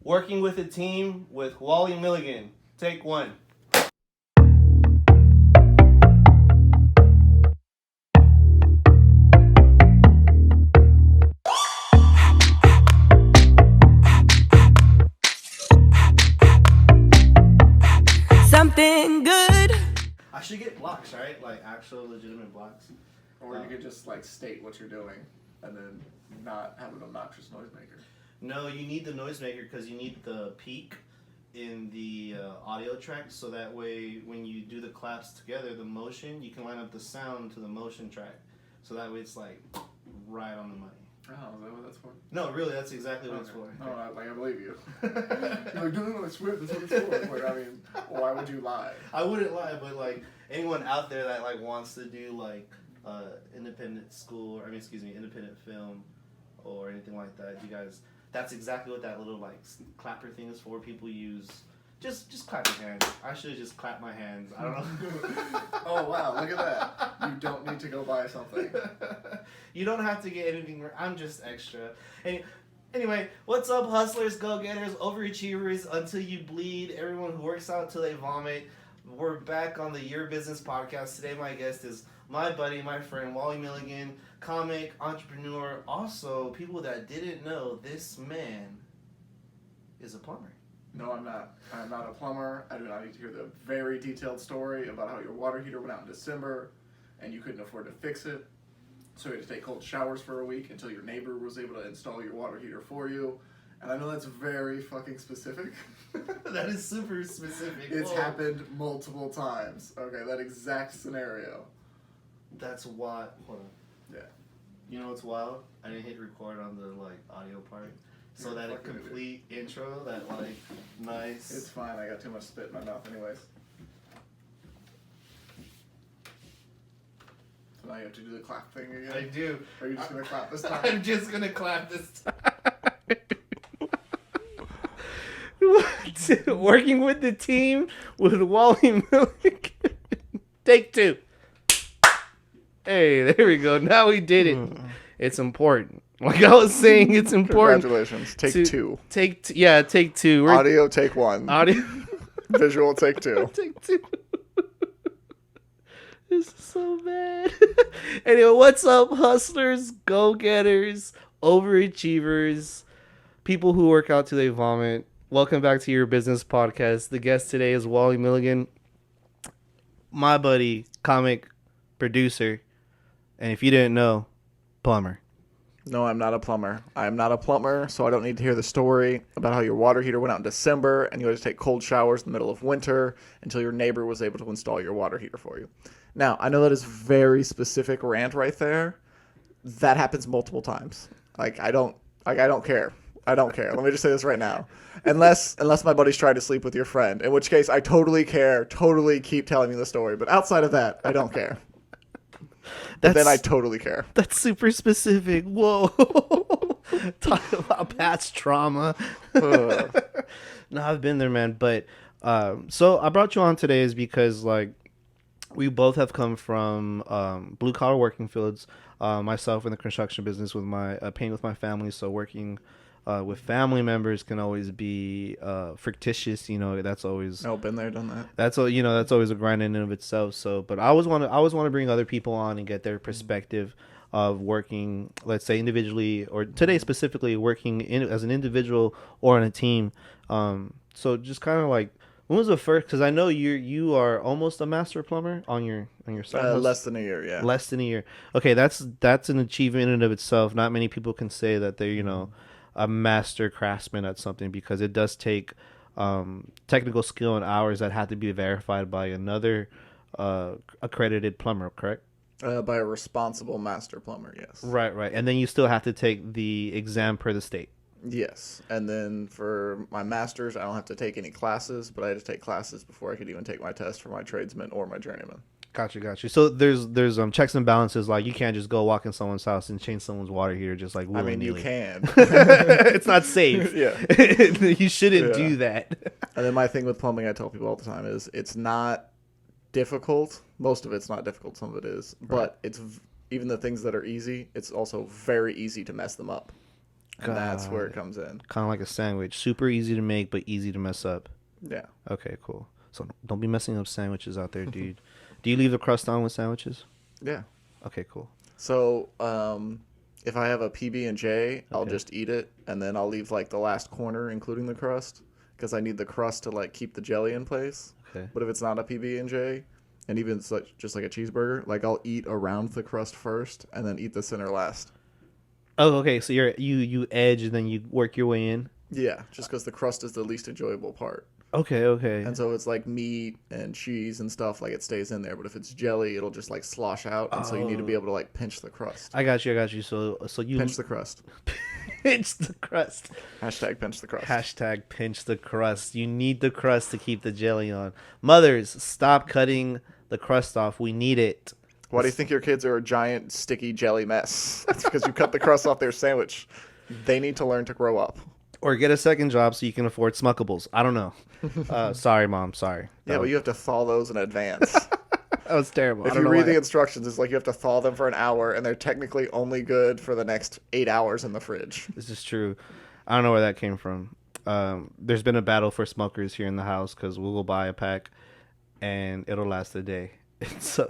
Working with a team with Wally Milligan. Take one. Something good. I should get blocks, right? Like actual legitimate blocks. Or you could just like state what you're doing and then not have an obnoxious noisemaker. No, you need the noisemaker because you need the peak in the audio track, so that way when you do the claps together, the motion, you can line up the sound to the motion track. So that way it's like right on the money. Oh, is that what that's for? No, really, that's exactly what it's for. No, I believe you. You're like, no, I swear that's what it's for. Like, I mean, why would you lie? I wouldn't lie, but like anyone out there that like wants to do like independent school, independent film or anything like that, you guys, that's exactly what that little like clapper thing is for. People use just clap your hands. I should have just clapped my hands. I don't know. Oh wow, look at that. You don't need to go buy something. You don't have to get anything. I'm just extra. Anyway, what's up, hustlers, go-getters, overachievers, until you bleed, everyone who works out till they vomit. We're back on the Your Business podcast. Today my guest is my buddy, my friend, Wally Milligan, comic, entrepreneur. Also, people that didn't know, this man is a plumber. No, I'm not. I'm not a plumber. I do not need to hear the very detailed story about how your water heater went out in December and you couldn't afford to fix it. So you had to take cold showers for a week until your neighbor was able to install your water heater for you. And I know that's very fucking specific. That is super specific. It's happened multiple times. Okay, that exact scenario. That's why. Hold on. Yeah. You know what's wild? I didn't hit record on the like audio part. So You're that a fucking complete intro, that like nice. It's fine. I got too much spit in my mouth anyways. So now you have to do the clap thing again? I do. Or are you just going to clap this time? I'm just gonna clap this time. Working with the team with Wally Milligan. Take two. Hey, there we go. Now we did it. It's important. Like I was saying, it's important. Congratulations. Take two. Take two. Audio, take one. Audio. Visual, take two. Take two. This is so bad. Anyway, what's up, hustlers, go-getters, overachievers, people who work out till they vomit? Welcome back to Your Business podcast. The guest today is Wally Milligan, my buddy, comic, producer, and if you didn't know, plumber. No, I'm not a plumber. I'm not a plumber, so I don't need to hear the story about how your water heater went out in December and you had to take cold showers in the middle of winter until your neighbor was able to install your water heater for you. Now, I know that is very specific rant right there. That happens multiple times. I don't care. I don't care. Let me just say this right now. Unless my buddy's tried to sleep with your friend, in which case I totally care. Totally keep telling me the story. But outside of that, I don't care. Then I totally care. That's super specific. Whoa. Talk about past trauma. No, I've been there, man. But so I brought you on today is because like we both have come from blue collar working fields. Myself in the construction business with my painting with my family. So working with family members can always be fictitious. You know, that's always been there, done that. That's all. You know, that's always a grind in and of itself. So, but I always want to bring other people on and get their perspective of working, let's say individually, or today specifically working as an individual or in a team. So just kind of like, when was the first? Because I know you are almost a master plumber on your side. Less than a year, yeah. Less than a year. Okay, that's an achievement in and of itself. Not many people can say that they're a master craftsman at something, because it does take technical skill and hours that have to be verified by another accredited plumber, correct? By a responsible master plumber, yes. Right. And then you still have to take the exam per the state. Yes. And then for my master's, I don't have to take any classes, but I had to take classes before I could even take my test for my tradesman or my journeyman. Gotcha. So there's checks and balances. Like, you can't just go walk in someone's house and change someone's water heater just like willy-nilly. I mean, you can. It's not safe. Yeah. You shouldn't do that. And then my thing with plumbing, I tell people all the time, is it's not difficult. Most of it's not difficult. Some of it is. But it's even the things that are easy, it's also very easy to mess them up. And that's where it God. comes in. Kind of like a sandwich. Super easy to make, but easy to mess up. Yeah. Okay, cool. So don't be messing up sandwiches out there, dude. Do you leave the crust on with sandwiches? Yeah. Okay, cool. So, if I have a PB and J, I'll Okay. just eat it, and then I'll leave like the last corner, including the crust, because I need the crust to like keep the jelly in place. Okay. But if it's not a PB and J, and even it's like, just like a cheeseburger, like I'll eat around the crust first, and then eat the center last. Oh, okay. So you edge and then you work your way in. Yeah, just because the crust is the least enjoyable part. Okay, okay. And so it's like meat and cheese and stuff, like it stays in there. But if it's jelly, it'll just like slosh out, and so you need to be Oh. able to like pinch the crust. I got you. I got you. So you Pinch the crust. pinch the crust. Hashtag pinch the crust. Hashtag pinch the crust. You need the crust to keep the jelly on. Mothers, stop cutting the crust off. We need it. Why do you think your kids are a giant sticky jelly mess? That's because you cut the crust off their sandwich. They need to learn to grow up. Or get a second job so you can afford Smuckables. I don't know. Sorry, Mom. Sorry. Yeah, but you have to thaw those in advance. That was terrible. I If don't you know read why. the instructions, it's like you have to thaw them for an hour, and they're technically only good for the next 8 hours in the fridge. This is true. I don't know where that came from. There's been a battle for Smuckers here in the house because we'll go buy a pack and it'll last a day.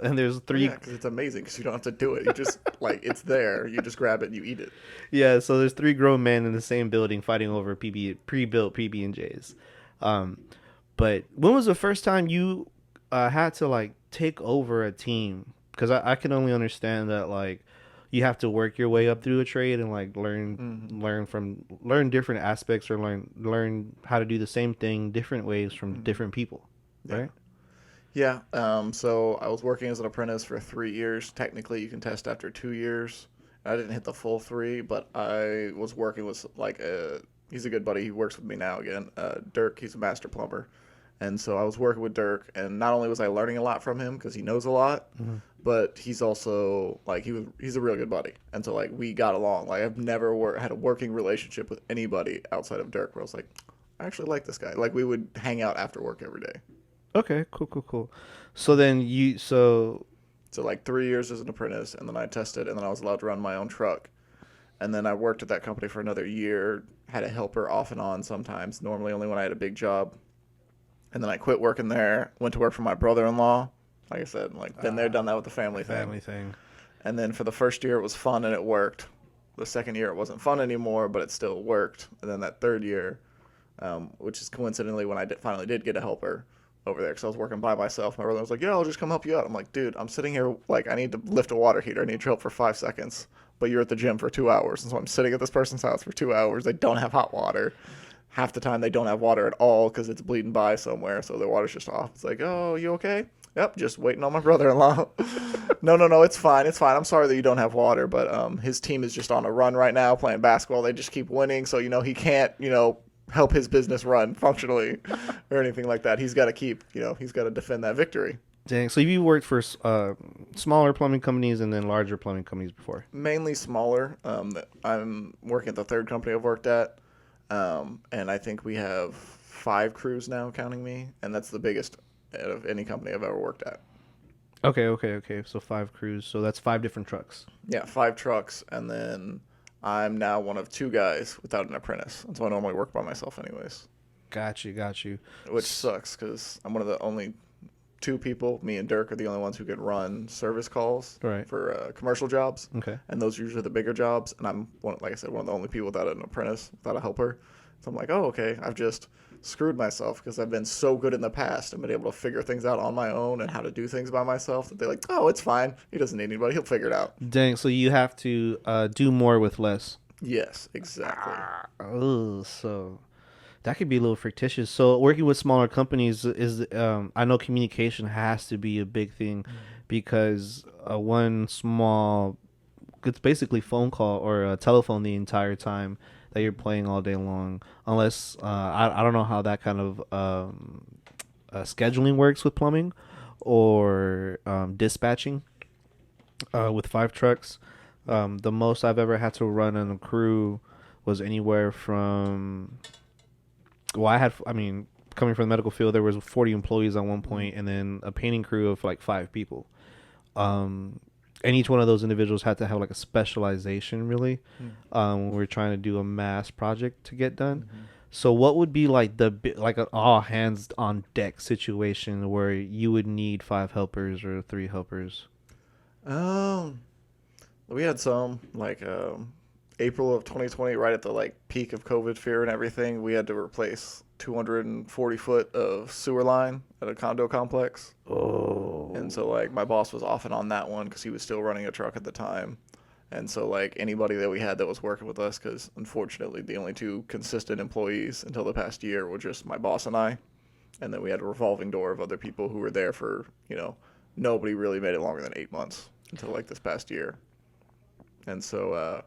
And there's three. Yeah, because it's amazing because you don't have to do it. You just, like, it's there. You just grab it and you eat it. Yeah, so there's three grown men in the same building fighting over pre-built PB and J's. But when was the first time you had to like take over a team? Because I can only understand that like you have to work your way up through a trade and like learn different aspects or learn how to do the same thing different ways from different people, right? Yeah, so I was working as an apprentice for 3 years. Technically, you can test after 2 years. I didn't hit the full 3, but I was working with, like, he's a good buddy. He works with me now again. Dirk, he's a master plumber. And so I was working with Dirk, and not only was I learning a lot from him because he knows a lot, but he's also, like, he's a real good buddy. And so, like, we got along. Like, I've never had a working relationship with anybody outside of Dirk where I was like, I actually like this guy. Like, we would hang out after work every day. Okay, cool. So then So like 3 years as an apprentice, and then I tested, and then I was allowed to run my own truck. And then I worked at that company for another year, had a helper off and on sometimes, normally only when I had a big job. And then I quit working there, went to work for my brother-in-law. Like I said, like been there, done that with the family thing. And then for the first year it was fun and it worked. The second year it wasn't fun anymore, but it still worked. And then that third year, which is coincidentally when I finally did get a helper over there, because I was working by myself. My brother was like, yeah, I'll just come help you out. I'm like, dude, I'm sitting here, like, I need to lift a water heater. I need your help for 5 seconds. But you're at the gym for 2 hours. And so I'm sitting at this person's house for 2 hours. They don't have hot water. Half the time they don't have water at all because it's bleeding by somewhere. So the water's just off. It's like, oh, you okay? Yep, just waiting on my brother-in-law. No, it's fine. It's fine. I'm sorry that you don't have water. But his team is just on a run right now playing basketball. They just keep winning. So, he can't, help his business run functionally or anything like that. He's got to he's got to defend that victory. Dang. So you worked for smaller plumbing companies and then larger plumbing companies before? Mainly smaller. I'm working at the third company I've worked at. And I think we have 5 crews now, counting me. And that's the biggest out of any company I've ever worked at. Okay. So 5 crews. So that's 5 different trucks. Yeah, 5 trucks. And then I'm now one of 2 guys without an apprentice. And so I normally work by myself anyways. Got you. Which sucks because I'm one of the only 2 people. Me and Dirk are the only ones who can run service calls for commercial jobs. Okay. And those are usually the bigger jobs. And I'm, like I said, one of the only people without an apprentice, without a helper. So I'm like, oh, okay, I've just screwed myself because I've been so good in the past and been able to figure things out on my own and how to do things by myself that they're like, oh, it's fine. He doesn't need anybody. He'll figure it out. Dang, so you have to do more with less. Yes, exactly. Oh, so that could be a little fictitious. So working with smaller companies is, I know communication has to be a big thing because it's basically phone call or a telephone the entire time that you're playing all day long. Unless, I don't know how that kind of scheduling works with plumbing or dispatching with 5 trucks. The most I've ever had to run on a crew was anywhere from, coming from the medical field, there was 40 employees at one point, and then a painting crew of like 5 people. and each one of those individuals had to have like a specialization, really. When we're trying to do a mass project to get done. So what would be like like an all hands on deck situation where you would need 5 helpers or 3 helpers? We had some like April of 2020, right at the like peak of COVID fear and everything. We had to replace 240 foot of sewer line at a condo complex. Oh. And so like my boss was off and on that one because he was still running a truck at the time. And so like anybody that we had that was working with us, because unfortunately the only 2 consistent employees until the past year were just my boss and I. And then we had a revolving door of other people who were there for, nobody really made it longer than 8 months until like this past year. And so,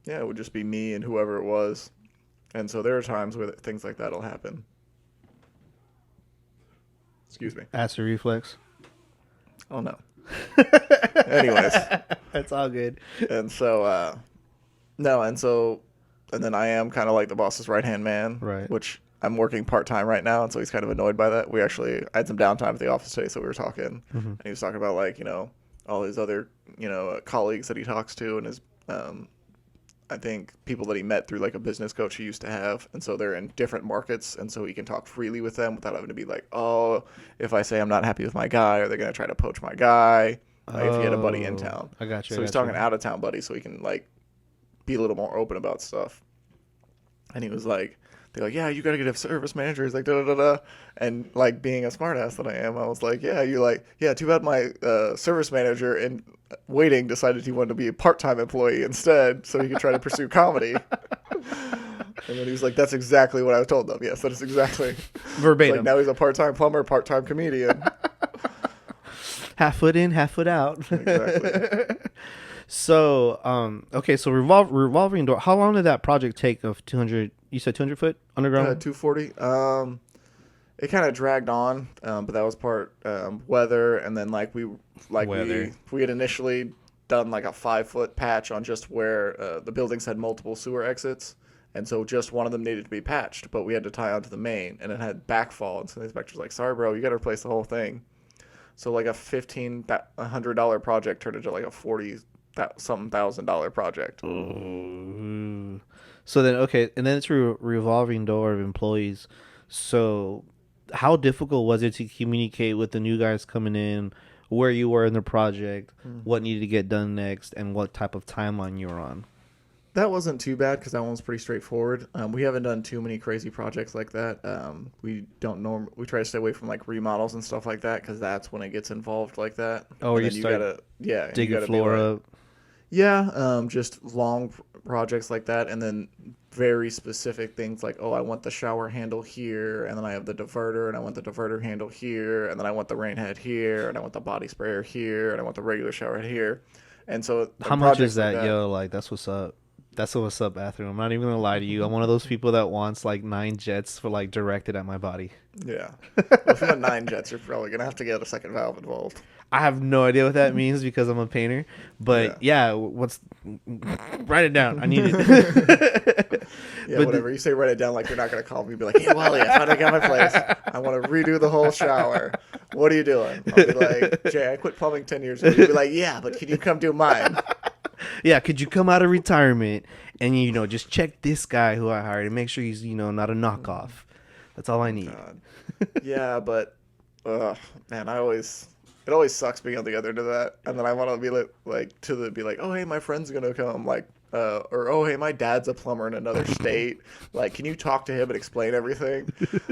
it would just be me and whoever it was. And so there are times where things like that will happen. Excuse me. Acid reflex. Oh, no. Anyways. That's all good. And so, and then I am kind of like the boss's right-hand man. Right. Which I'm working part-time right now, and so he's kind of annoyed by that. I had some downtime at the office today, so we were talking. And he was talking about, like, all his other, colleagues that he talks to, and his, I think, people that he met through, like, a business coach he used to have. And so they're in different markets, and so he can talk freely with them without having to be like, oh, if I say I'm not happy with my guy, are they going to try to poach my guy? If he had a buddy in town. I got you. So he's talking out-of-town buddy, so he can, like, be a little more open about stuff. And he was like, they're like, yeah, you got to get a service manager. He's like, da-da-da-da. And, like, being a smartass that I am, I was like, too bad my service manager in waiting decided he wanted to be a part-time employee instead so he could try to pursue comedy. And then he was like, that's exactly what I told them. Yes, that is exactly. Verbatim. Like, now he's a part-time plumber, part-time comedian. Half foot in, half foot out. Exactly. So, okay, so revolving door. How long did that project take of 200? You said 200 foot underground? 240. It kind of dragged on, but that was part weather, and then we had initially done like a 5-foot patch on just where the buildings had multiple sewer exits, and so just one of them needed to be patched, but we had to tie onto the main, and it had backfall, and so the inspector's like, "Sorry, bro, you got to replace the whole thing." So like a $1,500 project turned into like a $40,000 project. Ooh. So then, okay, and then it's a revolving door of employees. So how difficult was it to communicate with the new guys coming in, where you were in the project, what needed to get done next, and what type of timeline you were on? That wasn't too bad because that one was pretty straightforward. We haven't done too many crazy projects like that. We try to stay away from like remodels and stuff like that because that's when it gets involved like that. Oh, you start digging floor up. Yeah, just long projects like that, and then very specific things like, oh, I want the shower handle here, and then I have the diverter, and I want the diverter handle here, and then I want the rain head here, and I want the body sprayer here, and I want the regular shower head here. And so how much is that, yo? Like, that's what's up. That's a what's up bathroom. I'm not even gonna lie to you. I'm one of those people that wants like 9 jets for like directed at my body. Yeah. Well, if you want 9 jets, you're probably gonna have to get a second valve involved. I have no idea what that means because I'm a painter. But yeah, write it down. I need it. Yeah, whatever. You say write it down like you're not gonna call me and be like, hey Wally, I finally got my place. I want to redo the whole shower. What are you doing? I'll be like, Jay, I quit plumbing 10 years ago. You'll be like, yeah, but can you come do mine? Yeah, could you come out of retirement and, just check this guy who I hired and make sure he's, not a knockoff. That's all I need. God. Yeah, but, man, it always sucks being on the other end of that. And then I want to be be like, oh, hey, my friend's going to come, or, oh, hey, my dad's a plumber in another state. Like, can you talk to him and explain everything?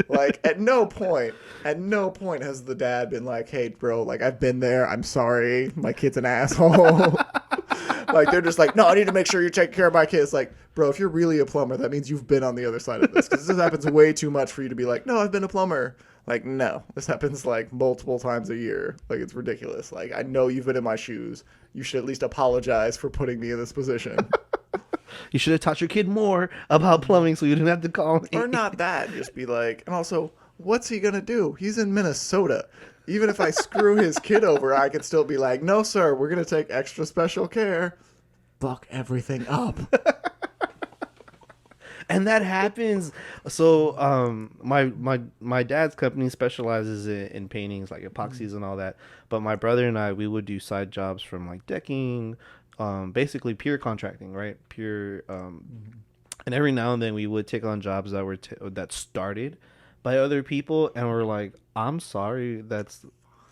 Like, at no point has the dad been like, hey, bro, like, I've been there. I'm sorry. My kid's an asshole. Like, they're just like, no, I need to make sure you take care of my kids. Like, bro, if you're really a plumber, that means you've been on the other side of this. Because this happens way too much for you to be like, no, I've been a plumber. Like, no, this happens like multiple times a year. Like, it's ridiculous. Like, I know you've been in my shoes. You should at least apologize for putting me in this position. You should have taught your kid more about plumbing so you didn't have to call me. Or not that. Just be like, and also, what's he going to do? He's in Minnesota. Even if I screw his kid over, I could still be like, no, sir, we're going to take extra special care. Fuck everything up. And that happens. So, my dad's company specializes in paintings, like epoxies and all that. But my brother and I, we would do side jobs from like decking, basically pure contracting, right? Pure. And every now and then we would take on jobs that were that started by other people, and we're like, I'm sorry, that's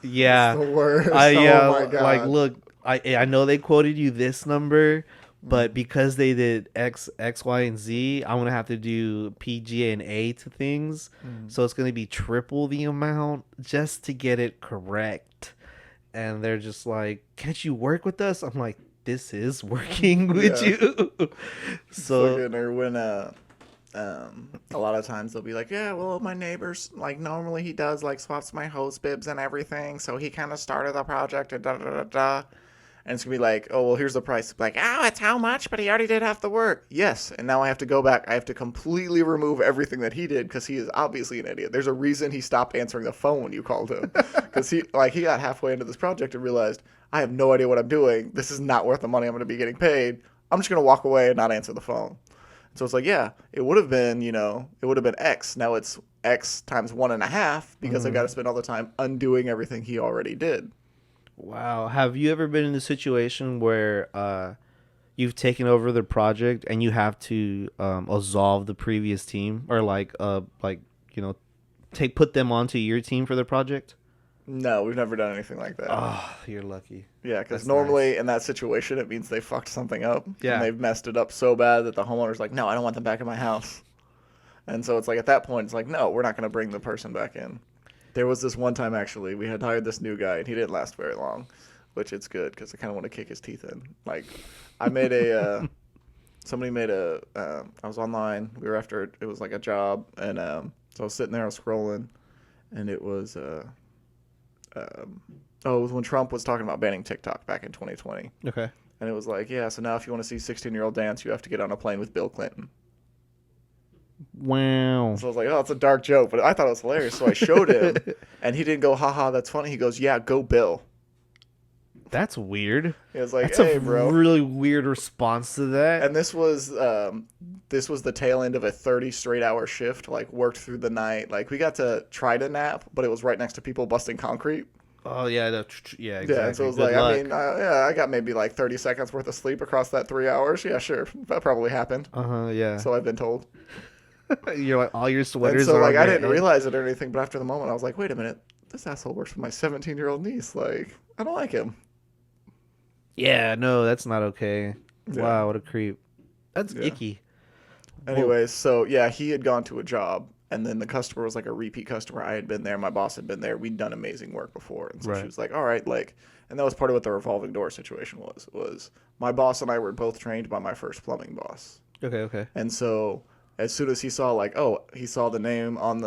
It's yeah, the worst. yeah, Oh my like god. look, I know they quoted you this number, but because they did X, Y, and Z, I'm gonna have to do P, G, and A to things, so it's gonna be triple the amount just to get it correct. And they're just like, "Can't you work with us?" I'm like, "This is working with Yeah. you." So, Fucking, or when a lot of times they'll be like, yeah, well, my neighbor's like normally he does like swaps my hose bibs and everything, so he kind of started the project and da da da da. And it's gonna be like, oh well, here's the price. Like, oh, it's how much? But he already did half the work. Yes, and now I have to go back. I have to completely remove everything that he did because he is obviously an idiot. There's a reason he stopped answering the phone when you called him because he got halfway into this project and realized I have no idea what I'm doing. This is not worth the money I'm going to be getting paid. I'm just gonna walk away and not answer the phone. So it's like, yeah, it would have been, it would have been X. Now it's X times 1.5 because I got to spend all the time undoing everything he already did. wow. Have you ever been in a situation where you've taken over the project and you have to absolve the previous team, or like you know take put them onto your team for the project? No, we've never done anything like that. Oh, you're lucky. Yeah, because That's normally nice. in that situation, it means they fucked something up and Yeah. they've messed it up so bad that the homeowner's like, no, I don't want them back in my house. And so it's like at that point, it's like, no, we're not going to bring the person back in. There was this one time actually, we had hired this new guy and he didn't last very long, which it's good because I kind of want to kick his teeth in. Like, I made somebody made I was online. We were after it was like a job, and so I was sitting there, I was scrolling, and it was it was when Trump was talking about banning TikTok back in 2020. Okay. And it was like, yeah, so now if you want to see 16-year-old dance, you have to get on a plane with Bill Clinton. Wow. So I was like, oh, it's a dark joke, but I thought it was hilarious. So I showed him, and he didn't go, haha, that's funny. He goes, yeah, go Bill. That's weird. He was like, That's hey, a bro. really weird response to that. And this was the tail end of a 30 straight hour shift, like worked through the night. Like we got to try to nap, but it was right next to people busting concrete. Oh yeah, yeah, exactly. Yeah, and so it was Good like, luck. I mean, I got maybe like 30 seconds worth of sleep across that 3 hours. Yeah, sure, that probably happened. Yeah. So I've been told. You're like all your And sweaters so are like on I your didn't head. realize it or anything, but after the moment, I was like, wait a minute, this asshole works for my 17-year-old niece. Like, I don't like him. Yeah, no, that's not okay. Yeah. Wow, what a creep. That's Yeah. icky. Anyways, so yeah, he had gone to a job, and then the customer was like a repeat customer. I had been there, my boss had been there. We'd done amazing work before, and so Right. she was like, "All right," like, and that was part of what the revolving door situation was my boss and I were both trained by my first plumbing boss, Okay. and so as soon as he saw he saw the name on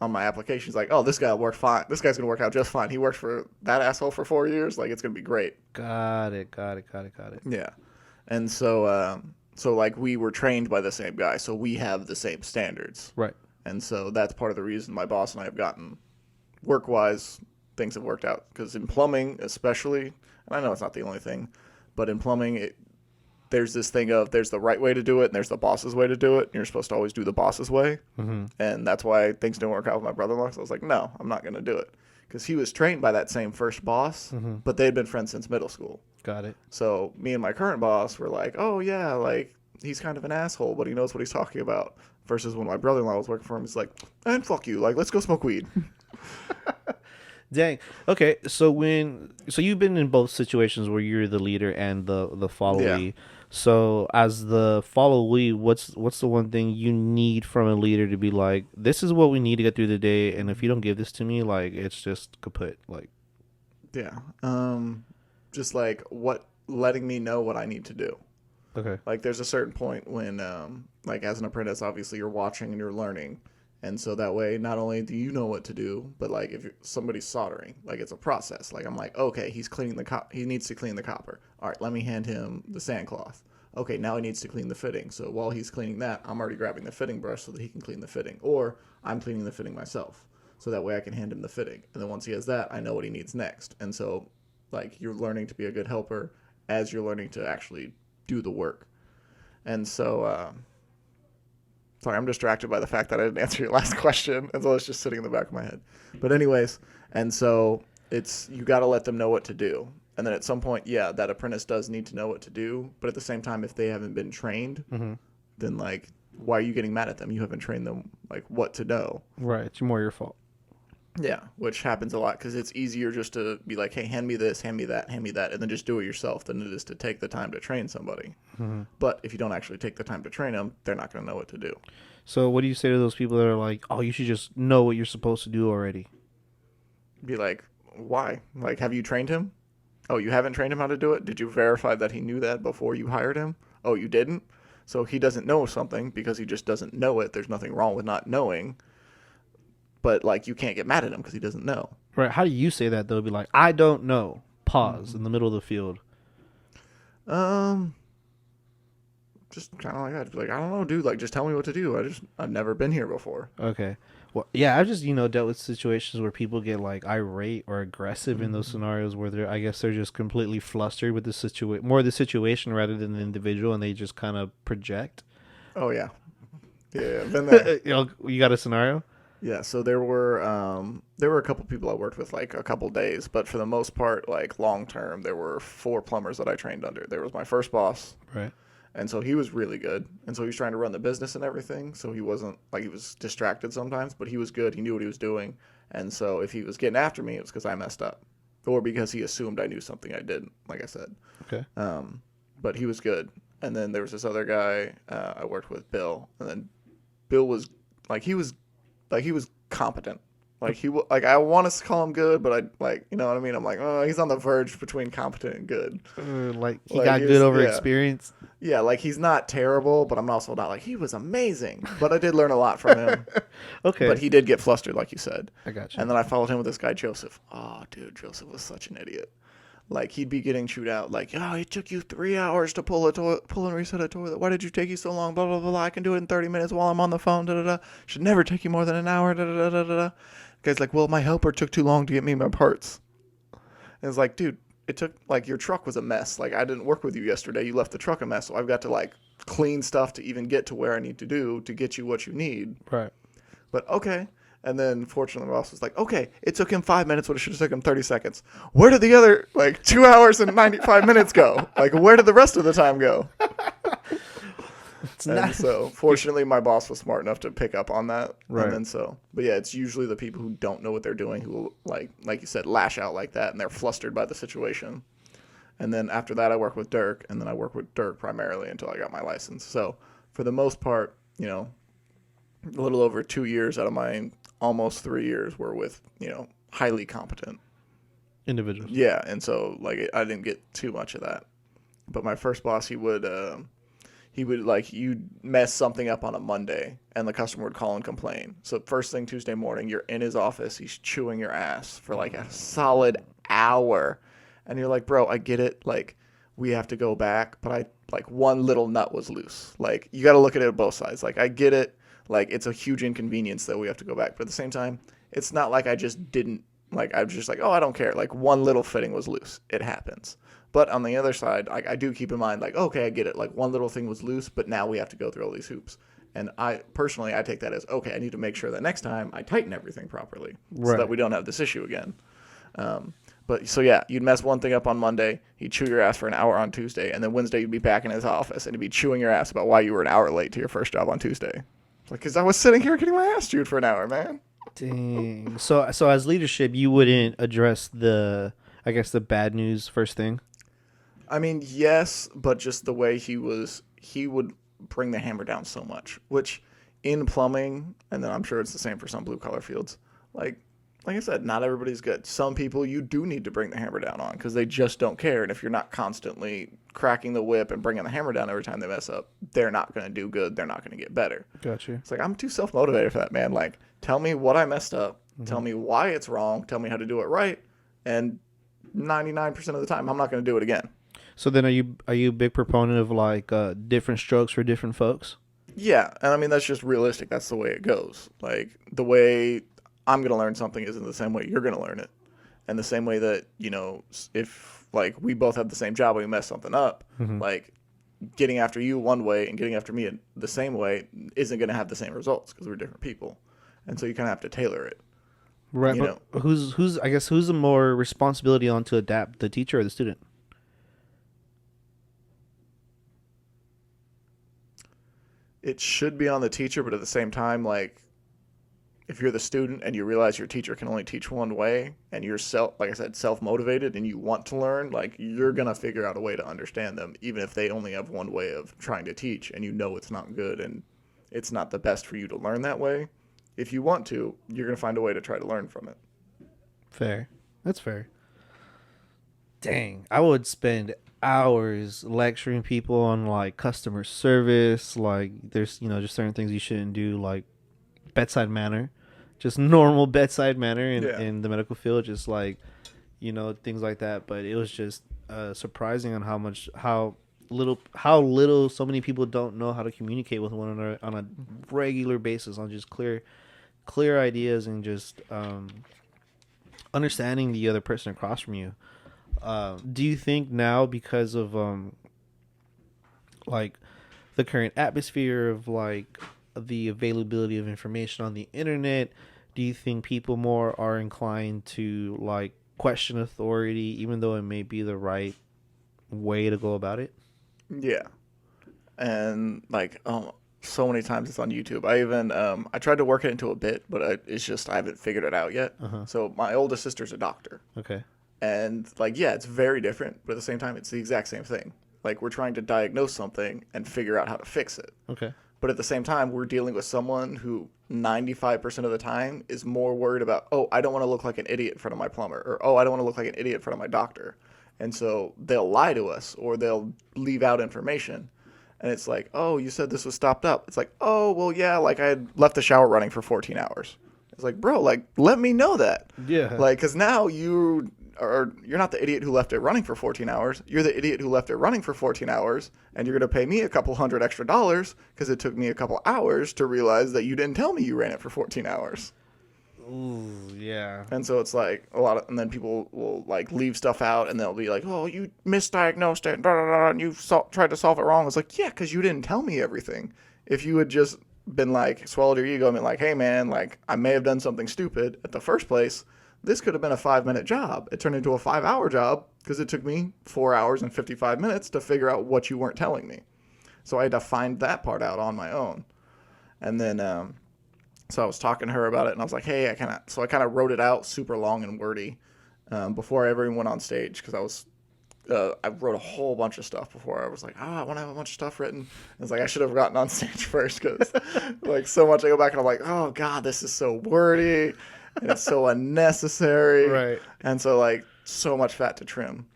my application, he's like, "Oh, this guy will work fine. This guy's gonna work out just fine. He worked for that asshole for 4 years. Like, it's gonna be great." Got it. Yeah, and so like we were trained by the same guy, so we have the same standards. Right. And so that's part of the reason my boss and I have gotten work-wise things have worked out. Because in plumbing, especially, and I know it's not the only thing, but in plumbing, there's this thing of there's the right way to do it and there's the boss's way to do it. And you're supposed to always do the boss's way. Mm-hmm. And that's why things didn't work out with my brother-in-law. So I was like, no, I'm not going to do it. Because he was trained by that same first boss, but they had been friends since middle school. Got it. So me and my current boss were like, oh, yeah, like, he's kind of an asshole, but he knows what he's talking about. Versus when my brother-in-law was working for him, he's like, and fuck you, like, let's go smoke weed. Dang. Okay, so you've been in both situations where you're the leader and the followee. Yeah. So as the followee, what's the one thing you need from a leader to be like, this is what we need to get through the day, and if you don't give this to me, like, it's just kaput. Like, Yeah. Just like letting me know what I need to do. okay. Like there's a certain point when, like as an apprentice, obviously you're watching and you're learning. And so that way, not only do you know what to do, but like if somebody's soldering, like it's a process. Like I'm like, okay, he's cleaning he needs to clean the copper. All right, let me hand him the sandcloth. Okay, now he needs to clean the fitting. So while he's cleaning that, I'm already grabbing the fitting brush so that he can clean the fitting. Or I'm cleaning the fitting myself. So that way I can hand him the fitting. And then once he has that, I know what he needs next. And so like you're learning to be a good helper as you're learning to actually do the work. And so Sorry, I'm distracted by the fact that I didn't answer your last question, and so it's just sitting in the back of my head. But anyways, and so you got to let them know what to do. And then at some point, yeah, that apprentice does need to know what to do. But at the same time, if they haven't been trained, then like, why are you getting mad at them? You haven't trained them like what to know. Right. It's more your fault. Yeah, which happens a lot because it's easier just to be like, hey, hand me this, hand me that, hand me that, and then just do it yourself than it is to take the time to train somebody. But if you don't actually take the time to train them, they're not going to know what to do. So what do you say to those people that are like, oh, you should just know what you're supposed to do already? Be like, why? Like, have you trained him? Oh, you haven't trained him how to do it? Did you verify that he knew that before you hired him? Oh, you didn't? So he doesn't know something because he just doesn't know it. There's nothing wrong with not knowing. But, like, you can't get mad at him because he doesn't know. Right. How do you say that, though? Be like, I don't know. Pause in the middle of the field. Just kind of like that. Like, I don't know, dude. Like, just tell me what to do. I've never been here before. Okay. Well, yeah, I've just, dealt with situations where people get, like, irate or aggressive in those scenarios where I guess they're just completely flustered with the situation rather than the individual, and they just kind of project. Oh, yeah. Yeah, been there. You got a scenario? Yeah, so there were a couple people I worked with like a couple days, but for the most part, like long term, there were 4 plumbers that I trained under. There was my first boss, right, and so he was really good, and so he was trying to run the business and everything. So he wasn't like he was distracted sometimes, but he was good. He knew what he was doing, and so if he was getting after me, it was because I messed up, or because he assumed I knew something I didn't. Like I said, okay, but he was good. And then there was this other guy I worked with, Bill, and then Bill was he was competent. Like I want to call him good, but you know what I mean? I'm like, oh, he's on the verge between competent and good. He got good over experience. Yeah, like he's not terrible, but I'm also not like he was amazing. But I did learn a lot from him. Okay. But he did get flustered, like you said. I got you. And then I followed him with this guy, Joseph. Oh, dude, Joseph was such an idiot. Like, he'd be getting chewed out. Like, oh, it took you 3 hours to pull and reset a toilet. Why did you take you so long? Blah, blah, blah, blah. I can do it in 30 minutes while I'm on the phone. Da, da, da. Should never take you more than an hour. Da, da, da, da, da. The guy's like, well, my helper took too long to get me my parts. And it's like, dude, it took, like, your truck was a mess. Like, I didn't work with you yesterday. You left the truck a mess. So I've got to, like, clean stuff to even get to where I need to do to get you what you need. Right. But, okay. And then, fortunately, Ross was like, okay, it took him 5 minutes, but it should have taken him 30 seconds. Where did the other, 2 hours and 95 minutes go? Like, where did the rest of the time go? So, fortunately, my boss was smart enough to pick up on that. Right. And then but yeah, it's usually the people who don't know what they're doing who will, like you said, lash out like that, and they're flustered by the situation. And then after that, I work with Dirk, and then I work with Dirk primarily until I got my license. So, for the most part, a little over 2 years out of my almost 3 years were with, highly competent individuals. Yeah. And so I didn't get too much of that, but my first boss, you'd mess something up on a Monday and the customer would call and complain. So first thing Tuesday morning, you're in his office. He's chewing your ass for a solid hour. And you're like, bro, I get it. We have to go back, but one little nut was loose. You got to look at it both sides. I get it. It's a huge inconvenience that we have to go back. But at the same time, it's not like I just didn't, I was just oh, I don't care. One little fitting was loose. It happens. But on the other side, I do keep in mind, okay, I get it. One little thing was loose, but now we have to go through all these hoops. And I take that as, okay, I need to make sure that next time I tighten everything properly so that we don't have this issue again. You'd mess one thing up on Monday, he'd chew your ass for an hour on Tuesday, and then Wednesday you'd be back in his office and he'd be chewing your ass about why you were an hour late to your first job on Tuesday. Because I was sitting here getting my ass chewed for an hour, man. Dang. So as leadership, you wouldn't address the bad news first thing? I mean, yes, but just the way he would bring the hammer down so much, which in plumbing, and then I'm sure it's the same for some blue collar fields, like I said, not everybody's good. Some people you do need to bring the hammer down on because they just don't care. And if you're not constantly cracking the whip and bringing the hammer down every time they mess up, they're not going to do good. They're not going to get better. Gotcha. It's I'm too self-motivated for that, man. Tell me what I messed up. Mm-hmm. Tell me why it's wrong. Tell me how to do it right. And 99% of the time, I'm not going to do it again. So then are you a big proponent of different strokes for different folks? Yeah. And I mean, that's just realistic. That's the way it goes. The way I'm going to learn something isn't the same way you're going to learn it. And the same way that, if we both have the same job and we mess something up, mm-hmm. getting after you one way and getting after me the same way isn't going to have the same results because we're different people. And so you kind of have to tailor it. Right, You but know, who's I guess who's the more responsibility on to adapt, the teacher or the student? it should be on the teacher, but at the same time, like if you're the student and you realize your teacher can only teach one way and you're like I said, self-motivated and you want to learn, like you're going to figure out a way to understand them, even if they only have one way of trying to teach and you know it's not good and it's not the best for you to learn that way. If you want to, you're going to find a way to try to learn from it. Fair. That's fair. Dang, I would spend hours lecturing people on like customer service, like there's just certain things you shouldn't do, like bedside manner, just normal bedside manner Yeah. in the medical field, just like things like that. But it was just surprising on how little so many people don't know how to communicate with one another on a regular basis, on just clear ideas and just understanding the other person across from you. Do you think now, because of like the current atmosphere of like the availability of information on the internet, do you think people more are inclined to like question authority, even though it may be the right way to go about it? Yeah. And like so many times it's on YouTube. I even I tried to work it into a bit, but it's just I haven't figured it out yet. Uh huh. So my oldest sister's a doctor. Okay. And like, yeah, it's very different, but at the same time, it's the exact same thing. Like, we're trying to diagnose something and figure out how to fix it. Okay. But at the same time, we're dealing with someone who 95% of the time is more worried about, oh, I don't want to look like an idiot in front of my plumber, or oh, I don't want to look like an idiot in front of my doctor. And so they'll lie to us or they'll leave out information. And it's like, oh, you said this was stopped up. It's like, oh, well, yeah, like I had left the shower running for 14 hours. It's like, bro, like, let me know that. Yeah. Like, because now you're not the idiot who left it running for 14 hours. You're the idiot who left it running for 14 hours, and you're going to pay me a couple $100 extra because it took me a couple hours to realize that you didn't tell me you ran it for 14 hours. Ooh, yeah. And so it's like and then people will like leave stuff out, and they'll be like, "Oh, you misdiagnosed it, and you tried to solve it wrong." It's like, yeah, because you didn't tell me everything. If you had just been like swallowed your ego and been like, "Hey, man, like I may have done something stupid at the first place. This could have been a 5-minute job. It turned into a 5-hour job because it took me 4 hours and 55 minutes to figure out what you weren't telling me." So I had to find that part out on my own. And then, so I was talking to her about it, and I was like, hey, I kind of wrote it out super long and wordy before I ever even went on stage, because I wrote a whole bunch of stuff before. I was like, I want to have a bunch of stuff written. I was like, I should have gotten on stage first, because like so much I go back and I'm like, oh God, this is so wordy. And it's so unnecessary. Right. And so like so much fat to trim.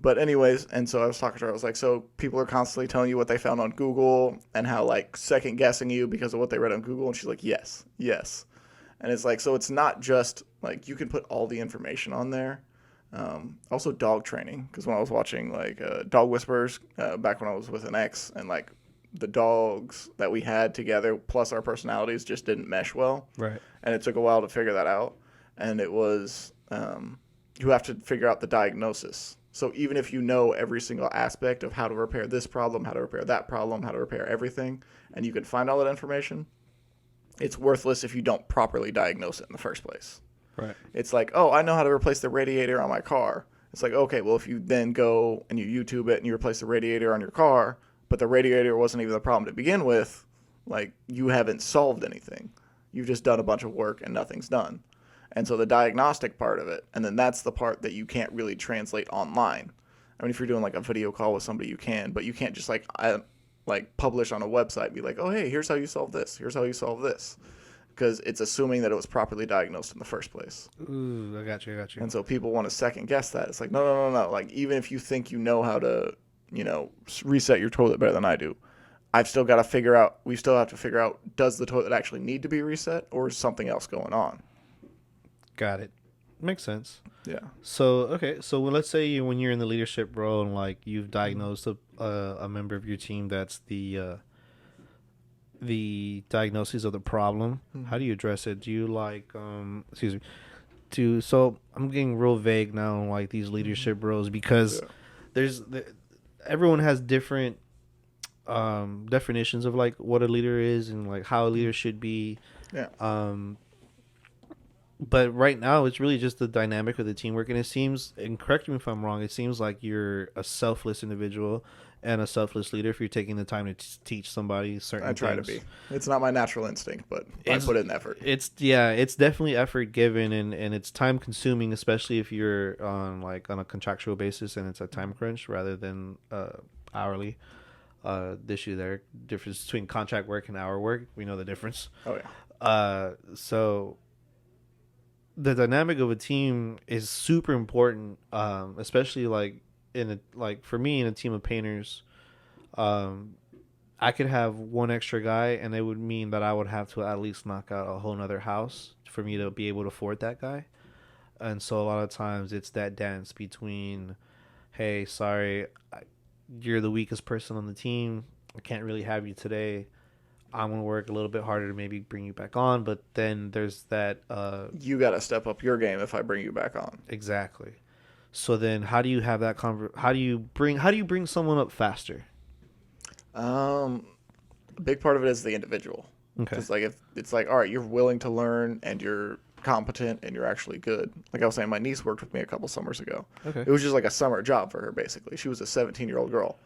But anyways, and so I was talking to her. I was like, so people are constantly telling you what they found on Google and how like second guessing you because of what they read on Google. And she's like, yes. And it's like, so it's not just like you can put all the information on there. Also dog training, because when I was watching like Dog Whisperers back when I was with an ex, and like the dogs that we had together plus our personalities just didn't mesh well. Right. And it took a while to figure that out. And it was you have to figure out the diagnosis. So even if you know every single aspect of how to repair this problem, how to repair that problem, how to repair everything, and you can find all that information, it's worthless if you don't properly diagnose it in the first place. Right. It's like, oh, I know how to replace the radiator on my car. It's like, okay, well, if you then go and you YouTube it and you replace the radiator on your car, but the radiator wasn't even the problem to begin with, like, you haven't solved anything. You've just done a bunch of work and nothing's done. And so the diagnostic part of it, and then that's the part that you can't really translate online. I mean, if you're doing like a video call with somebody, you can, but you can't just like publish on a website and be like, oh, hey, here's how you solve this. Here's how you solve this. Because it's assuming that it was properly diagnosed in the first place. Ooh, I got you. And so people want to second guess that. It's like, no. Like, even if you think you know how to, reset your toilet better than I do, we still have to figure out, does the toilet actually need to be reset, or is something else going on? Got it. Makes sense. Yeah. So, okay. So let's say when you're in the leadership role and like you've diagnosed a member of your team that's the diagnosis of the problem. Mm-hmm. How do you address it? Do you like so I'm getting real vague now on like these leadership roles, because everyone has different definitions of like what a leader is and like how a leader should be. Yeah. But right now it's really just the dynamic of the teamwork, and it seems, and correct me if I'm wrong, it seems like you're a selfless individual and a selfless leader if you're taking the time to teach somebody certain things. I try to be. It's not my natural instinct, but I put in effort. It's definitely effort given, and it's time consuming, especially if you're on a contractual basis and it's a time crunch rather than hourly. The issue there, difference between contract work and hour work, we know the difference. Oh yeah. So the dynamic of a team is super important, especially for me in a team of painters. I could have one extra guy, and it would mean that I would have to at least knock out a whole nother house for me to be able to afford that guy. And so a lot of times it's that dance between, hey, sorry, you're the weakest person on the team. I can't really have you today. I'm going to work a little bit harder to maybe bring you back on. But then there's that... you got to step up your game if I bring you back on. Exactly. So then how do you have that how do you bring someone up faster? A big part of it is the individual. Okay. Because if it's all right, you're willing to learn and you're competent and you're actually good. Like I was saying, my niece worked with me a couple summers ago. Okay. It was just like a summer job for her, basically. She was a 17-year-old girl.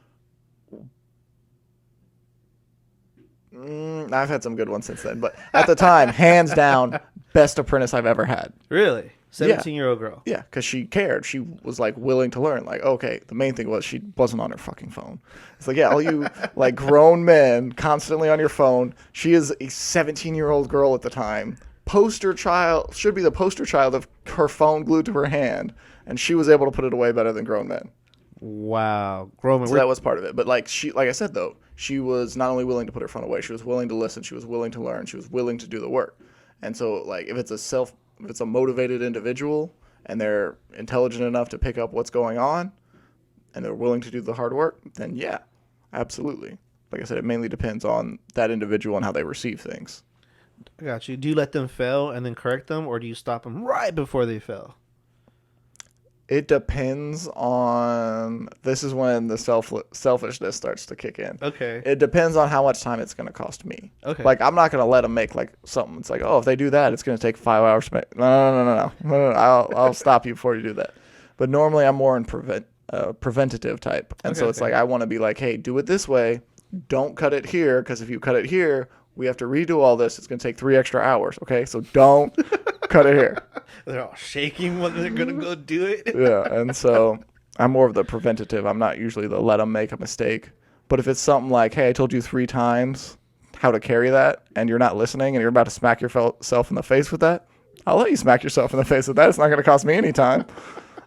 I've had some good ones since then, but at the time, hands down, best apprentice I've ever had. Really? 17-year-old girl. Yeah, because she cared. She was willing to learn. Okay, the main thing was she wasn't on her fucking phone. It's all you grown men constantly on your phone. She is a 17-year-old girl at the time. Should be the poster child of her phone glued to her hand, and she was able to put it away better than grown men. Wow, grown men. So that was part of it. But like I said though, she was not only willing to put her phone away, she was willing to listen, she was willing to learn, she was willing to do the work. And so if it's a motivated individual and they're intelligent enough to pick up what's going on and they're willing to do the hard work, then yeah, absolutely. Like I said, it mainly depends on that individual and how they receive things. I got you. Do you let them fail and then correct them, or do you stop them right before they fail? It depends on... This is when the selfishness starts to kick in. Okay. It depends on how much time it's going to cost me. Okay. I'm not going to let them make something. It's if they do that, it's going to take 5 hours to make... No. I'll stop you before you do that. But normally I'm more in preventative type. And so it's I want to be hey, do it this way. Don't cut it here, because if you cut it here, we have to redo all this. It's going to take 3 extra hours. Okay, so don't cut it here. They're all shaking when they're going to go do it. Yeah, and so I'm more of the preventative. I'm not usually the let them make a mistake. But if it's something hey, I told you 3 times how to carry that, and you're not listening, and you're about to smack yourself in the face with that, I'll let you smack yourself in the face with that. It's not going to cost me any time.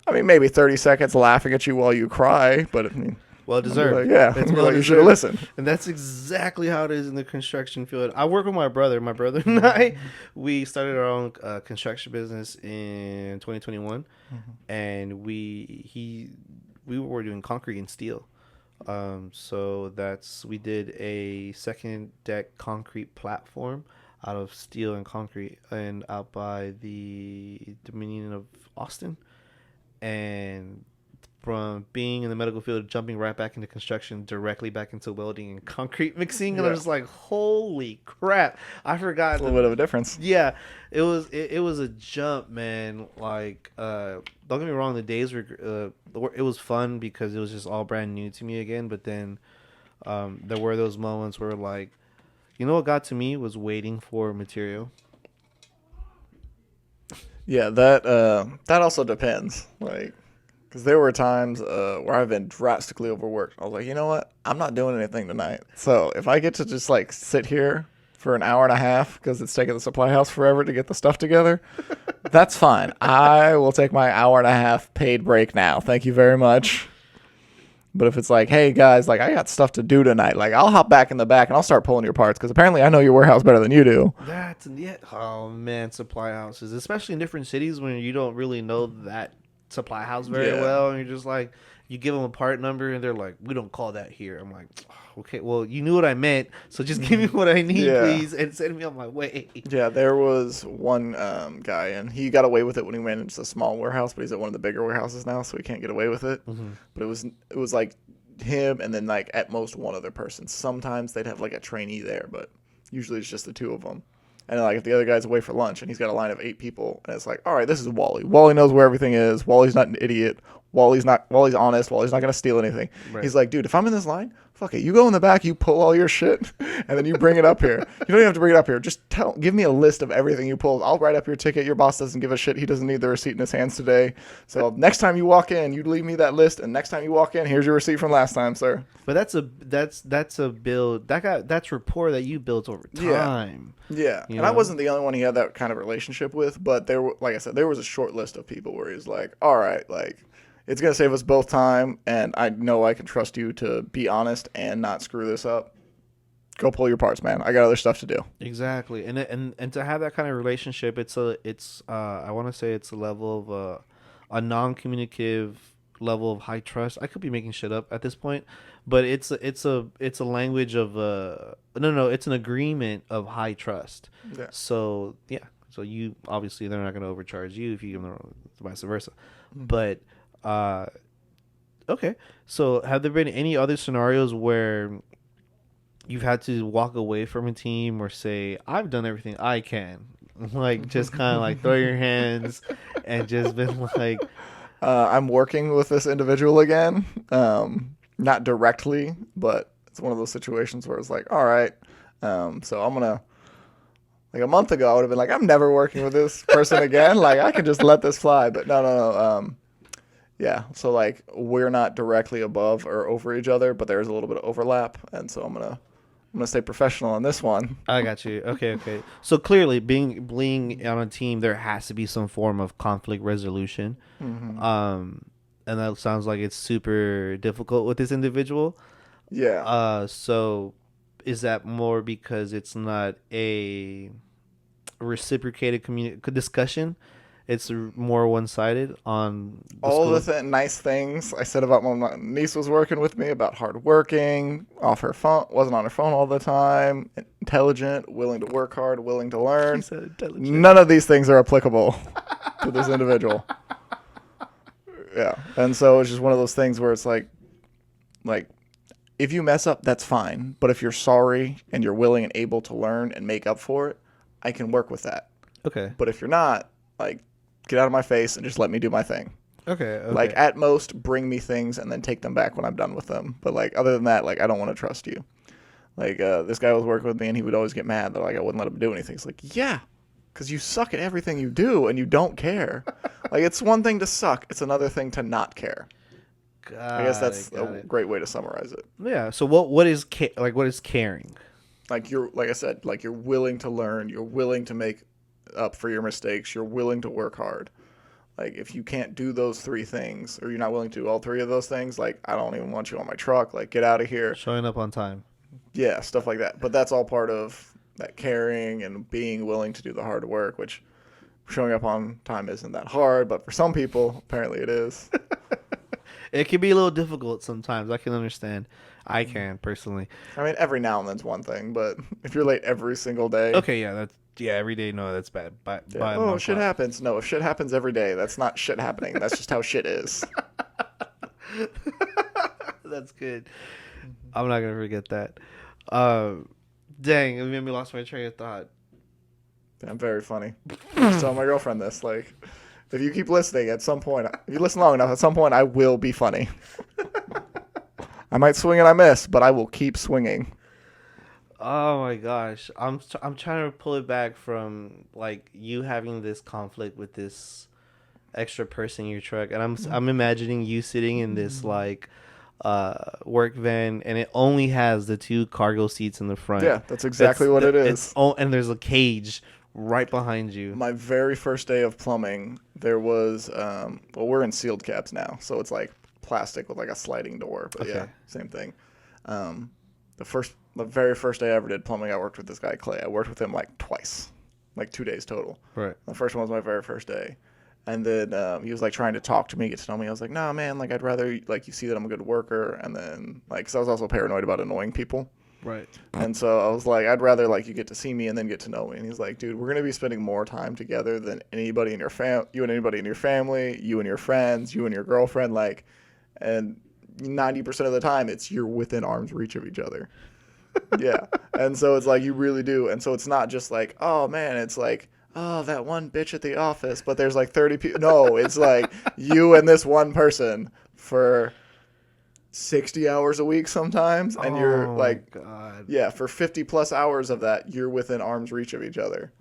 I mean, maybe 30 seconds laughing at you while you cry, but I mean... Well deserved. Yeah, it's well you should have listened. And that's exactly how it is in the construction field. I work with my brother. My brother and I, we started our own construction business in 2021, and we were doing concrete and steel. So we did a second deck concrete platform out of steel and concrete, and out by the Dominion of Austin, and from being in the medical field, jumping right back into construction, directly back into welding and concrete mixing, and I was like, "Holy crap!" I forgot. A little bit of a difference. Yeah, it was a jump, man. Don't get me wrong, the days were it was fun because it was just all brand new to me again. But then there were those moments where what got to me was waiting for material. Yeah, that also depends. Because there were times where I've been drastically overworked. I was like, you know what? I'm not doing anything tonight. So if I get to just sit here for an hour and a half because it's taking the supply house forever to get the stuff together, that's fine. I will take my hour and a half paid break now. Thank you very much. But if it's hey guys, I got stuff to do tonight. I'll hop back in the back and I'll start pulling your parts because apparently I know your warehouse better than you do. Oh man, supply houses, especially in different cities when you don't really know that supply house very well, and you're just you give them a part number and they're like, we don't call that here. I'm like, oh, okay, well, you knew what I meant, so just give me what I need, please, and send me on my way. Yeah, there was one guy, and he got away with it when he went into a small warehouse, but he's at one of the bigger warehouses now, so he can't get away with it. But it was him and then like at most one other person. Sometimes they'd have like a trainee there, but usually it's just the two of them. And like if the other guy's away for lunch and he's got a line of 8 people, and it's like, all right, this is Wally. Wally knows where everything is. Wally's not an idiot. Wally's honest. Wally's not gonna steal anything. Right. He's like, dude, if I'm in this line, fuck it. You go in the back, you pull all your shit, and then you bring it up here. You don't even have to bring it up here. Just give me a list of everything you pulled. I'll write up your ticket. Your boss doesn't give a shit. He doesn't need the receipt in his hands today. So next time you walk in, you leave me that list, and next time you walk in, here's your receipt from last time, sir. But that's a build that's rapport that you built over time. Yeah. And I wasn't the only one he had that kind of relationship with, but there were, like I said, there was a short list of people where he's like, all right, like, it's going to save us both time, and I know I can trust you to be honest and not screw this up. Go pull your parts, man. I got other stuff to do. Exactly. And to have that kind of relationship, it's I want to say it's a level of a non-communicative level of high trust. I could be making shit up at this point, but it's a language of it's an agreement of high trust. Yeah. So you obviously they're not going to overcharge you if you give them vice versa. Mm-hmm. But okay. So have there been any other scenarios where you've had to walk away from a team or say, I've done everything I can? Like, just kind of like throw your hands and just been like... I'm working with this individual again. Not directly, but it's one of those situations where it's like, all right. So I'm going to... Like a month ago, I would have been like, I'm never working with this person again. Like, I can just let this fly. But no. Yeah, so like we're not directly above or over each other, but there's a little bit of overlap, and so I'm gonna stay professional on this one. I got you. Okay. So clearly, being on a team, there has to be some form of conflict resolution. Mm-hmm. And that sounds like it's super difficult with this individual. Yeah. So is that more because it's not a reciprocated discussion? It's more one-sided on all the nice things I said about when my niece was working with me, about hardworking, off her phone, wasn't on her phone all the time, intelligent, willing to work hard, willing to learn. She said intelligent. None of these things are applicable to this individual. Yeah, and so it's just one of those things where it's like, if you mess up, that's fine. But if you're sorry and you're willing and able to learn and make up for it, I can work with that. Okay. But if you're not, like, get out of my face and just let me do my thing. Okay. Like, at most, bring me things and then take them back when I'm done with them. But, like, other than that, like, I don't want to trust you. Like, this guy was working with me, and he would always get mad that, like, I wouldn't let him do anything. It's like, yeah, because you suck at everything you do, and you don't care. Like, it's one thing to suck. It's another thing to not care. I guess that's a great way to summarize it. Yeah. So what is caring? Like, like I said, like, you're willing to learn. You're willing to make up for your mistakes. You're willing to work hard. Like, if you can't do those 3 things, or you're not willing to do all 3 of those things, like, I don't even want you on my truck. Like, get out of here. Showing up on time. Yeah, stuff like that. But that's all part of that caring and being willing to do the hard work, which showing up on time isn't that hard, but for some people, apparently it is. It can be a little difficult sometimes. I can understand. I can, personally. I mean, every now and then's one thing, but if you're late every single day... Okay, yeah, every day, no, that's bad. Shit happens. No, if shit happens every day, that's not shit happening. That's just how shit is. That's good. I'm not going to forget that. Dang, it made me lost my train of thought. I'm very funny. I was telling my girlfriend this, like... If you keep listening, at some point, if you listen long enough, at some point, I will be funny. I might swing and I miss, but I will keep swinging. Oh my gosh, I'm trying to pull it back from like you having this conflict with this extra person in your truck, and I'm imagining you sitting in this like work van, and it only has the 2 cargo seats in the front. Yeah, that's exactly what it is. And there's a cage right behind you. My very first day of plumbing, there was we're in sealed cabs now, so it's like plastic with like a sliding door, but yeah, same thing. The very first day I ever did plumbing, I worked with this guy Clay. I worked with him like twice, like 2 days total. Right. The first one was my very first day, and then he was like trying to talk to me, get to know me. I was like, nah, man, like I'd rather like you see that I'm a good worker, and then like because I was also paranoid about annoying people. Right. And so I was like, I'd rather like you get to see me and then get to know me. And he's like, dude, we're going to be spending more time together than anybody in your you and anybody in your family, you and your friends, you and your girlfriend. Like, and 90% of the time, it's you're within arm's reach of each other. Yeah. And so it's like you really do. And so it's not just like, oh man, it's like, oh, that one bitch at the office, but there's like 30 people. No, it's like you and this one person for 60 hours a week sometimes. And you're like, God. yeah, for 50 plus hours of that, you're within arm's reach of each other.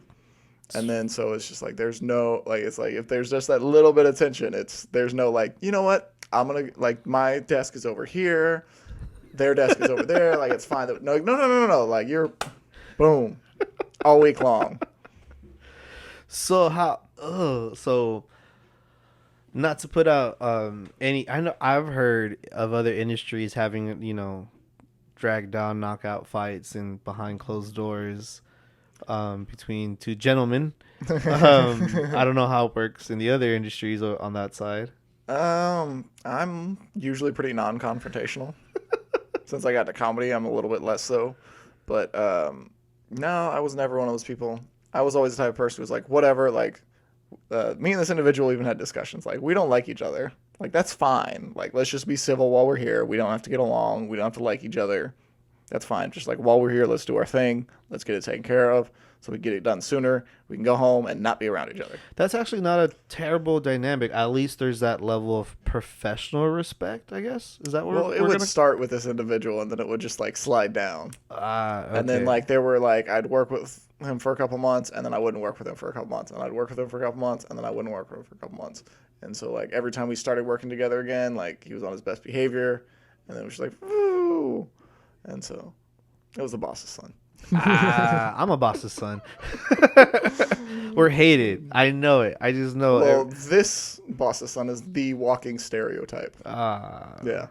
And then so it's just like there's no, like, it's like if there's just that little bit of tension, there's no like, you know what? I'm going to, like, my desk is over here. Their desk is over there. Like, it's fine. No. Like, you're, boom, all week long. So so not to put out any, I know I've heard of other industries having, drag down knockout fights and behind closed doors between two gentlemen. I don't know how it works in the other industries on that side. I'm usually pretty non-confrontational. Since I got to comedy, I'm a little bit less so. But no, I was never one of those people. I was always the type of person who was like, whatever, like, me and this individual even had discussions. Like, we don't like each other. Like, that's fine. Like, let's just be civil while we're here. We don't have to get along. We don't have to like each other. That's fine. Just like, while we're here, let's do our thing. Let's get it taken care of so we get it done sooner. We can go home and not be around each other. That's actually not a terrible dynamic. At least there's that level of professional respect, I guess. Is that what it would start with this individual, and then it would just, like, slide down. Okay. And then, like, there were, like, I'd work with him for a couple months, and then I wouldn't work with him for a couple months. And I'd work with him for a couple months, and then I wouldn't work with him for a couple months. And so, like, every time we started working together again, like, he was on his best behavior. And then it was just like, woo. And so it was the boss's son. I'm a boss's son. We're hated. I know it. I just know it. Well, this boss's son is the walking stereotype. Yeah.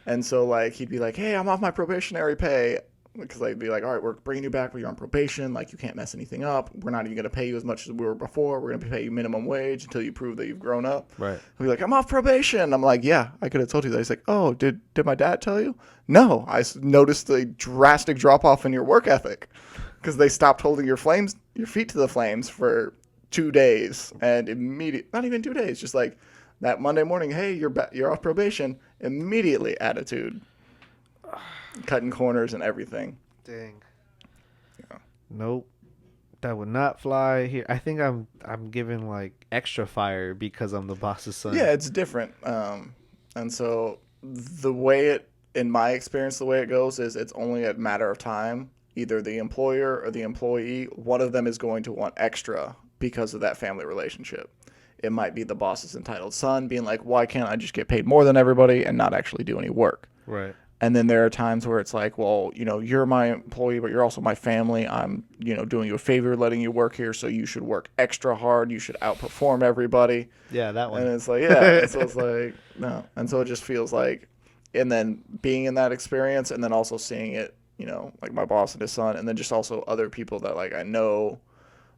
And so, like, he'd be like, hey, I'm off my probationary pay. Because they'd be like, all right, we're bringing you back, but you're on probation. Like, you can't mess anything up. We're not even going to pay you as much as we were before. We're going to pay you minimum wage until you prove that you've grown up. Right. He'd be like, I'm off probation. I'm like, yeah, I could have told you that. He's like, oh, did my dad tell you? No, I noticed a drastic drop off in your work ethic because they stopped holding your feet to the flames for 2 days, and not even 2 days, just like that Monday morning, hey, you're off probation. Immediately attitude. Cutting corners and everything. Dang. Yeah. Nope. That would not fly here. I think I'm giving like extra fire because I'm the boss's son. Yeah, it's different. And so in my experience, the way it goes is it's only a matter of time. Either the employer or the employee, one of them is going to want extra because of that family relationship. It might be the boss's entitled son being like, why can't I just get paid more than everybody and not actually do any work? Right. And then there are times where it's like, well, you're my employee, but you're also my family. I'm, doing you a favor, letting you work here, so you should work extra hard. You should outperform everybody. Yeah, that one. And it's like, yeah. And so it's like, no. And so it just feels like, and then being in that experience and then also seeing it, like my boss and his son, and then just also other people that, like, I know,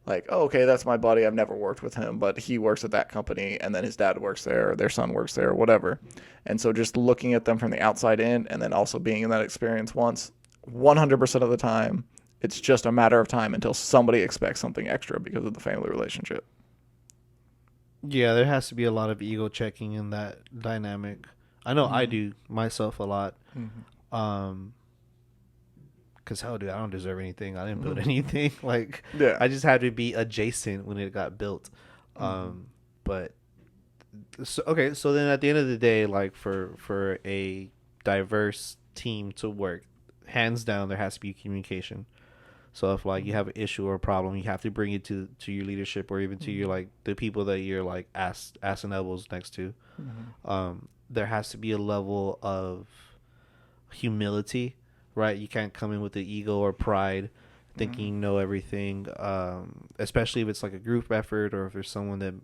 like, oh, okay, that's my buddy. I've never worked with him, but he works at that company, and then his dad works there, or their son works there, or whatever. And so just looking at them from the outside in, and then also being in that experience once, 100% of the time, it's just a matter of time until somebody expects something extra because of the family relationship. Yeah, there has to be a lot of ego checking in that dynamic. I know I do myself a lot. Mm-hmm. Because hell, dude, I don't deserve anything. I didn't build anything. Like, yeah. I just had to be adjacent when it got built. But so then at the end of the day, like for a diverse team to work, hands down, there has to be communication. So if like you have an issue or a problem, you have to bring it to your leadership or even to your like the people that you're like ass and elbows next to. There has to be a level of humility. Right, you can't come in with the ego or pride, thinking you know everything. Especially if it's like a group effort, or if there's someone that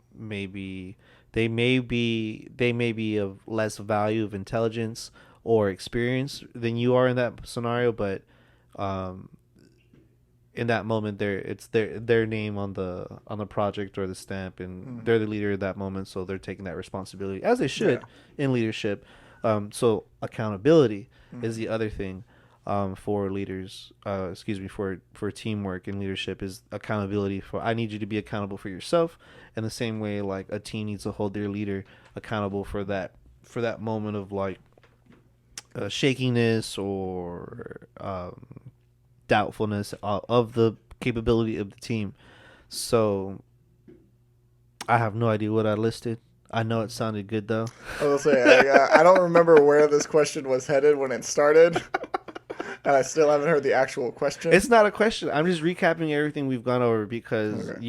they may be of less value of intelligence or experience than you are in that scenario. But in that moment, it's their name on the project or the stamp, and they're the leader at that moment, so they're taking that responsibility as they should in leadership. So accountability is the other thing. For leaders, for teamwork and leadership is accountability. I need you to be accountable for yourself, in the same way like a team needs to hold their leader accountable for that moment of like shakiness or doubtfulness of the capability of the team. So I have no idea what I listed. I know it sounded good though. I will say I don't remember where this question was headed when it started, and I still haven't heard the actual question. It's not a question. I'm just recapping everything we've gone over because Okay.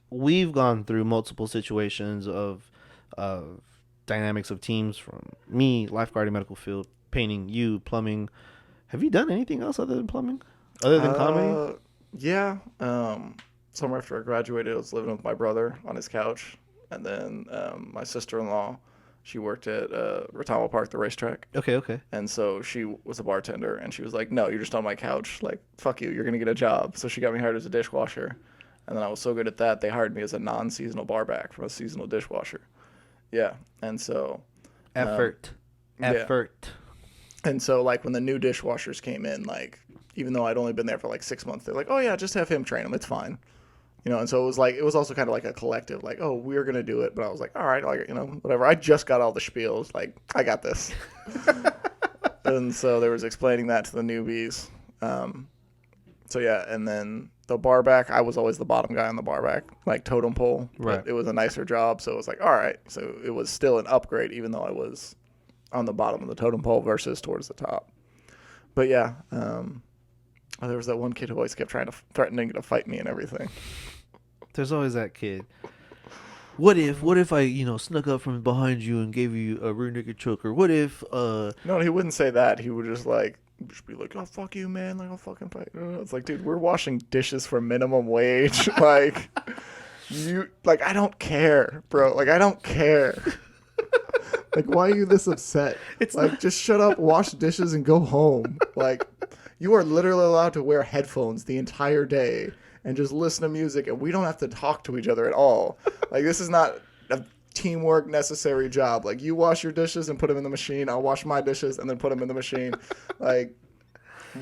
we've gone through multiple situations of dynamics of teams, from me, lifeguarding, medical field, painting, you, plumbing. Have you done anything else other than plumbing? Other than comedy? Yeah. Summer after I graduated, I was living with my brother on his couch, and then my sister-in-law, she worked at Retama Park, the racetrack. Okay. And so she was a bartender, and she was like, "No, you're just on my couch. Like, fuck you. You're gonna get a job." So she got me hired as a dishwasher, and then I was so good at that, they hired me as a non-seasonal barback from a seasonal dishwasher. Yeah, and so Effort. yeah. And so like when the new dishwashers came in, like even though I'd only been there for like 6 months, they're like, "Oh yeah, just have him train them. It's fine." And so it was also kind of like a collective, like, "Oh, we're gonna do it," but I was like, "All right, like whatever." I just got all the spiels, like I got this. And so there was explaining that to the newbies. So yeah, and then the bar back, I was always the bottom guy on the bar back, like totem pole. Right. But it was a nicer job, so it was like, all right. So it was still an upgrade, even though I was on the bottom of the totem pole versus towards the top. But yeah, there was that one kid who always kept threatening to fight me and everything. There's always that kid. What if I, snuck up from behind you and gave you a rear naked choke? Or what if No, he wouldn't say that. He would just be like, "Oh, fuck you, man. Like, I'll fucking fight." It's like, dude, we're washing dishes for minimum wage. Like, I don't care, bro. Like, I don't care. Like, why are you this upset? It's like, just shut up, wash dishes, and go home. Like, you are literally allowed to wear headphones the entire day and just listen to music, and we don't have to talk to each other at all. Like, this is not a teamwork necessary job. Like, you wash your dishes and put them in the machine. I'll wash my dishes and then put them in the machine. Like,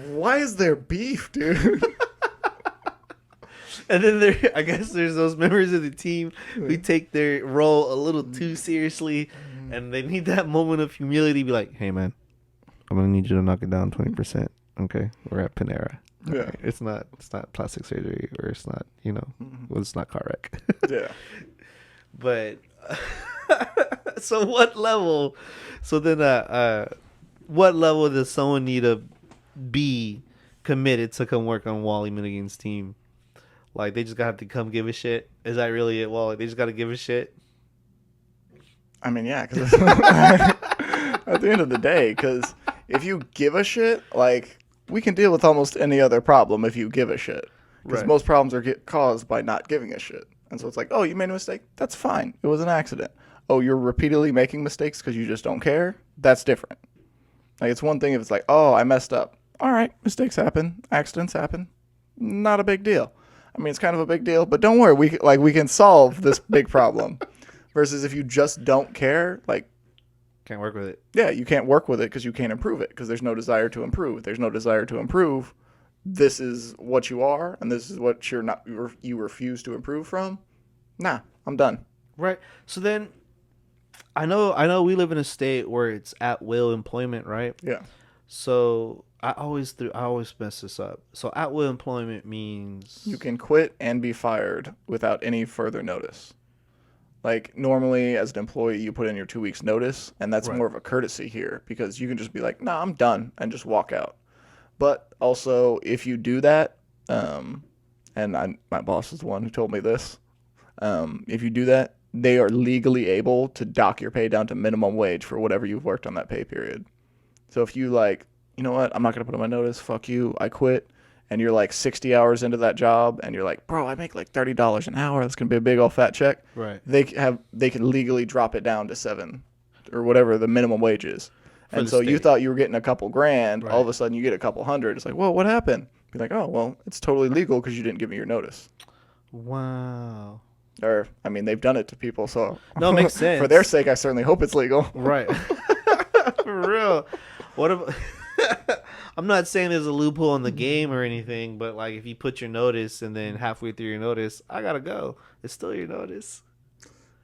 why is there beef, dude? And then I guess there's those members of the team who take their role a little too seriously, and they need that moment of humility. Be like, "Hey, man, I'm gonna need you to knock it down 20%. Okay, we're at Panera. Yeah, okay? It's not plastic surgery, or it's not well, it's not car wreck." Yeah, but so what level? So then, what level does someone need to be committed to come work on Wally Milligan's team? Like, they just have to come give a shit? Is that really it, Wally? They just got to give a shit? I mean, yeah, because at the end of the day, because if you give a shit, like, we can deal with almost any other problem if you give a shit. Because Right. most problems are caused by not giving a shit. And so it's like, oh, you made a mistake? That's fine. It was an accident. Oh, you're repeatedly making mistakes because you just don't care? That's different. Like, it's one thing if it's like, oh, I messed up. All right, mistakes happen. Accidents happen. Not a big deal. I mean, it's kind of a big deal, but don't worry. We can solve this big problem. Versus if you just don't care, like, Can't work with it. yeah, you can't work with it because you can't improve it because there's no desire to improve. If there's no desire to improve, this is what you are, and this is what you refuse to improve from. Nah, I'm done. Right. So then, I know we live in a state where it's at will employment, right? Yeah. So I always mess this up. So at will employment means You can quit and be fired without any further notice. Like, normally as an employee, you put in your 2 weeks notice, and that's Right. more of a courtesy here because you can just be like, "Nah, I'm done," and just walk out. But also, if you do that, my boss is the one who told me this. If you do that, they are legally able to dock your pay down to minimum wage for whatever you've worked on that pay period. So if you like, you know what, I'm not going to put in my notice, fuck you, I quit, and you're like 60 hours into that job, and you're like, bro, I make like $30 an hour, that's going to be a big old fat check. Right. They can legally drop it down to $7 or whatever the minimum wage is. For And the so you state. thought you were getting a couple grand, Right. all of a sudden you get a couple hundred. It's like, whoa, what happened? Be like, oh, well, it's totally legal because you didn't give me your notice. Wow. Or, I mean, they've done it to people, so No, it makes sense. for their sake, I certainly hope it's legal. Right. For real. What about I'm not saying there's a loophole in the game or anything, but like if you put your notice and then halfway through your notice, I gotta go. It's still your notice.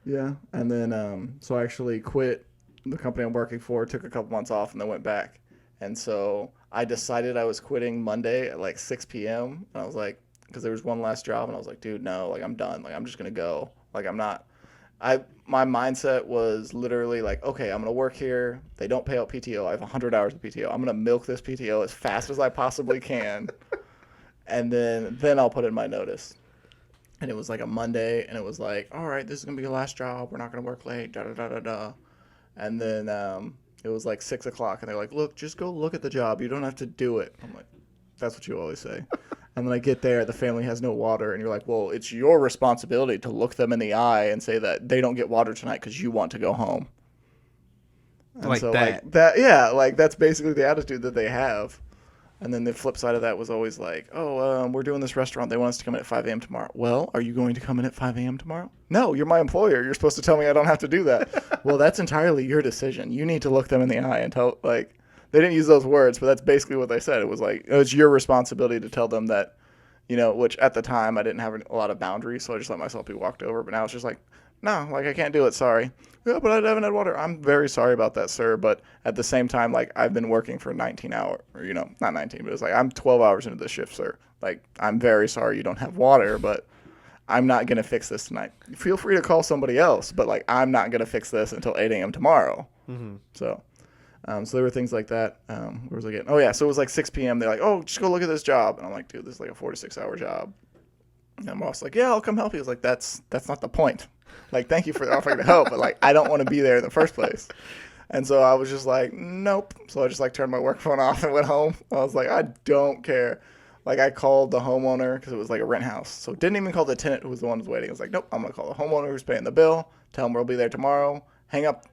Yeah, and then so I actually quit the company I'm working for took a couple months off and then went back. And so I decided I was quitting Monday at like 6 p.m. And I was like, because there was one last job, and I was like, dude, no, like I'm done. Like I'm just gonna go. Like I'm not. My mindset was literally like, okay, I'm gonna work here. They don't pay out PTO. I have 100 hours of PTO. I'm gonna milk this PTO as fast as I possibly can, and then I'll put in my notice. And it was like a Monday, and it was like, all right, this is gonna be your last job. We're not gonna work late. Da da da da da. And then it was like 6 o'clock, and they're like, look, just go look at the job. You don't have to do it. I'm like, that's what you always say. And then I get there, the family has no water, and you're like, well, it's your responsibility to look them in the eye and say that they don't get water tonight because you want to go home. And like so, that. yeah, like that's basically the attitude that they have. And then the flip side of that was always like, oh, we're doing this restaurant. They want us to come in at 5 a.m. tomorrow. Well, are you going to come in at 5 a.m. tomorrow? No, you're my employer. You're supposed to tell me I don't have to do that. Well, that's entirely your decision. You need to look them in the eye and tell, like, they didn't use those words, but that's basically what they said. It was like, it's your responsibility to tell them that, you know, which at the time I didn't have a lot of boundaries, so I just let myself be walked over. But now it's just like, no, like I can't do it. Sorry. Yeah, but I haven't had water. I'm very sorry about that, sir. But at the same time, like I've been working for 19 hours, or, you know, not 19, but it's like I'm 12 hours into this shift, sir. Like I'm very sorry you don't have water, but I'm not going to fix this tonight. Feel free to call somebody else, but like I'm not going to fix this until 8 a.m. tomorrow. Mm-hmm. So there were things like that. Where was I getting? Oh, yeah. So it was like 6 p.m. They're like, oh, just go look at this job. And I'm like, dude, this is like a 4 to 6 hour job. And my boss like, yeah, I'll come help you. I was like, that's not the point. Like, thank you for offering to help, but like, I don't want to be there in the first place. And so I was just like, nope. So I just like turned my work phone off and went home. I was like, I don't care. Like I called the homeowner because it was like a rent house. So didn't even call the tenant who was the one who was waiting. I was like, nope, I'm going to call the homeowner who's paying the bill. Tell him we'll be there tomorrow. Hang up,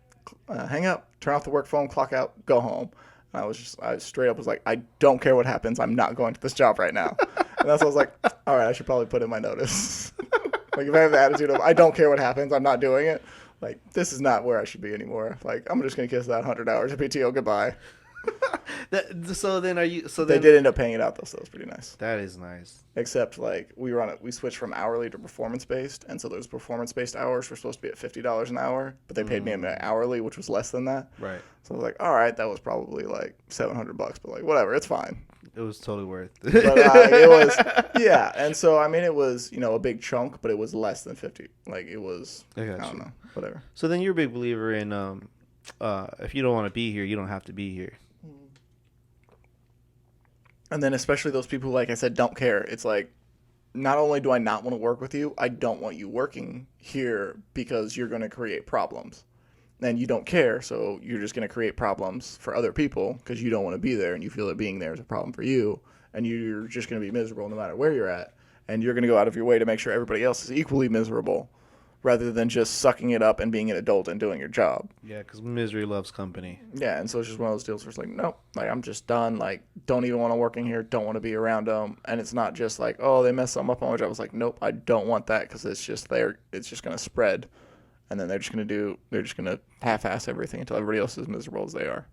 turn off the work phone, clock out, go home. And I straight up was like, I don't care what happens. I'm not going to this job right now. And that's what I was like, all right, I should probably put in my notice. Like if I have the attitude of I don't care what happens, I'm not doing it. Like this is not where I should be anymore. Like I'm just gonna kiss that 100 hours of PTO goodbye. They did end up paying it out though, so it was pretty nice. That is nice. Except like we switched from hourly to performance based, and so those performance based hours were supposed to be at $50 an hour, but they paid me an hourly, which was less than that. Right. So I was like, all right, that was probably like $700, but like whatever, it's fine. It was totally worth it. But it was, yeah. And so, I mean, it was, you know, a big chunk, but it was less than 50. Like, it was, I don't know, whatever. So then you're a big believer in if you don't want to be here, you don't have to be here. And then especially those people who, like I said, don't care. It's like, not only do I not want to work with you, I don't want you working here because you're going to create problems. And you don't care, so you're just going to create problems for other people because you don't want to be there and you feel that being there is a problem for you. And you're just going to be miserable no matter where you're at. And you're going to go out of your way to make sure everybody else is equally miserable rather than just sucking it up and being an adult and doing your job. Yeah, because misery loves company. Yeah, and so it's just one of those deals where it's like, nope, like I'm just done. Like, don't even want to work in here. Don't want to be around them. And it's not just like, oh, they messed something up on my job. I was like, nope, I don't want that because it's just there. It's just going to spread. And then they're just going to half-ass everything until everybody else is miserable as they are.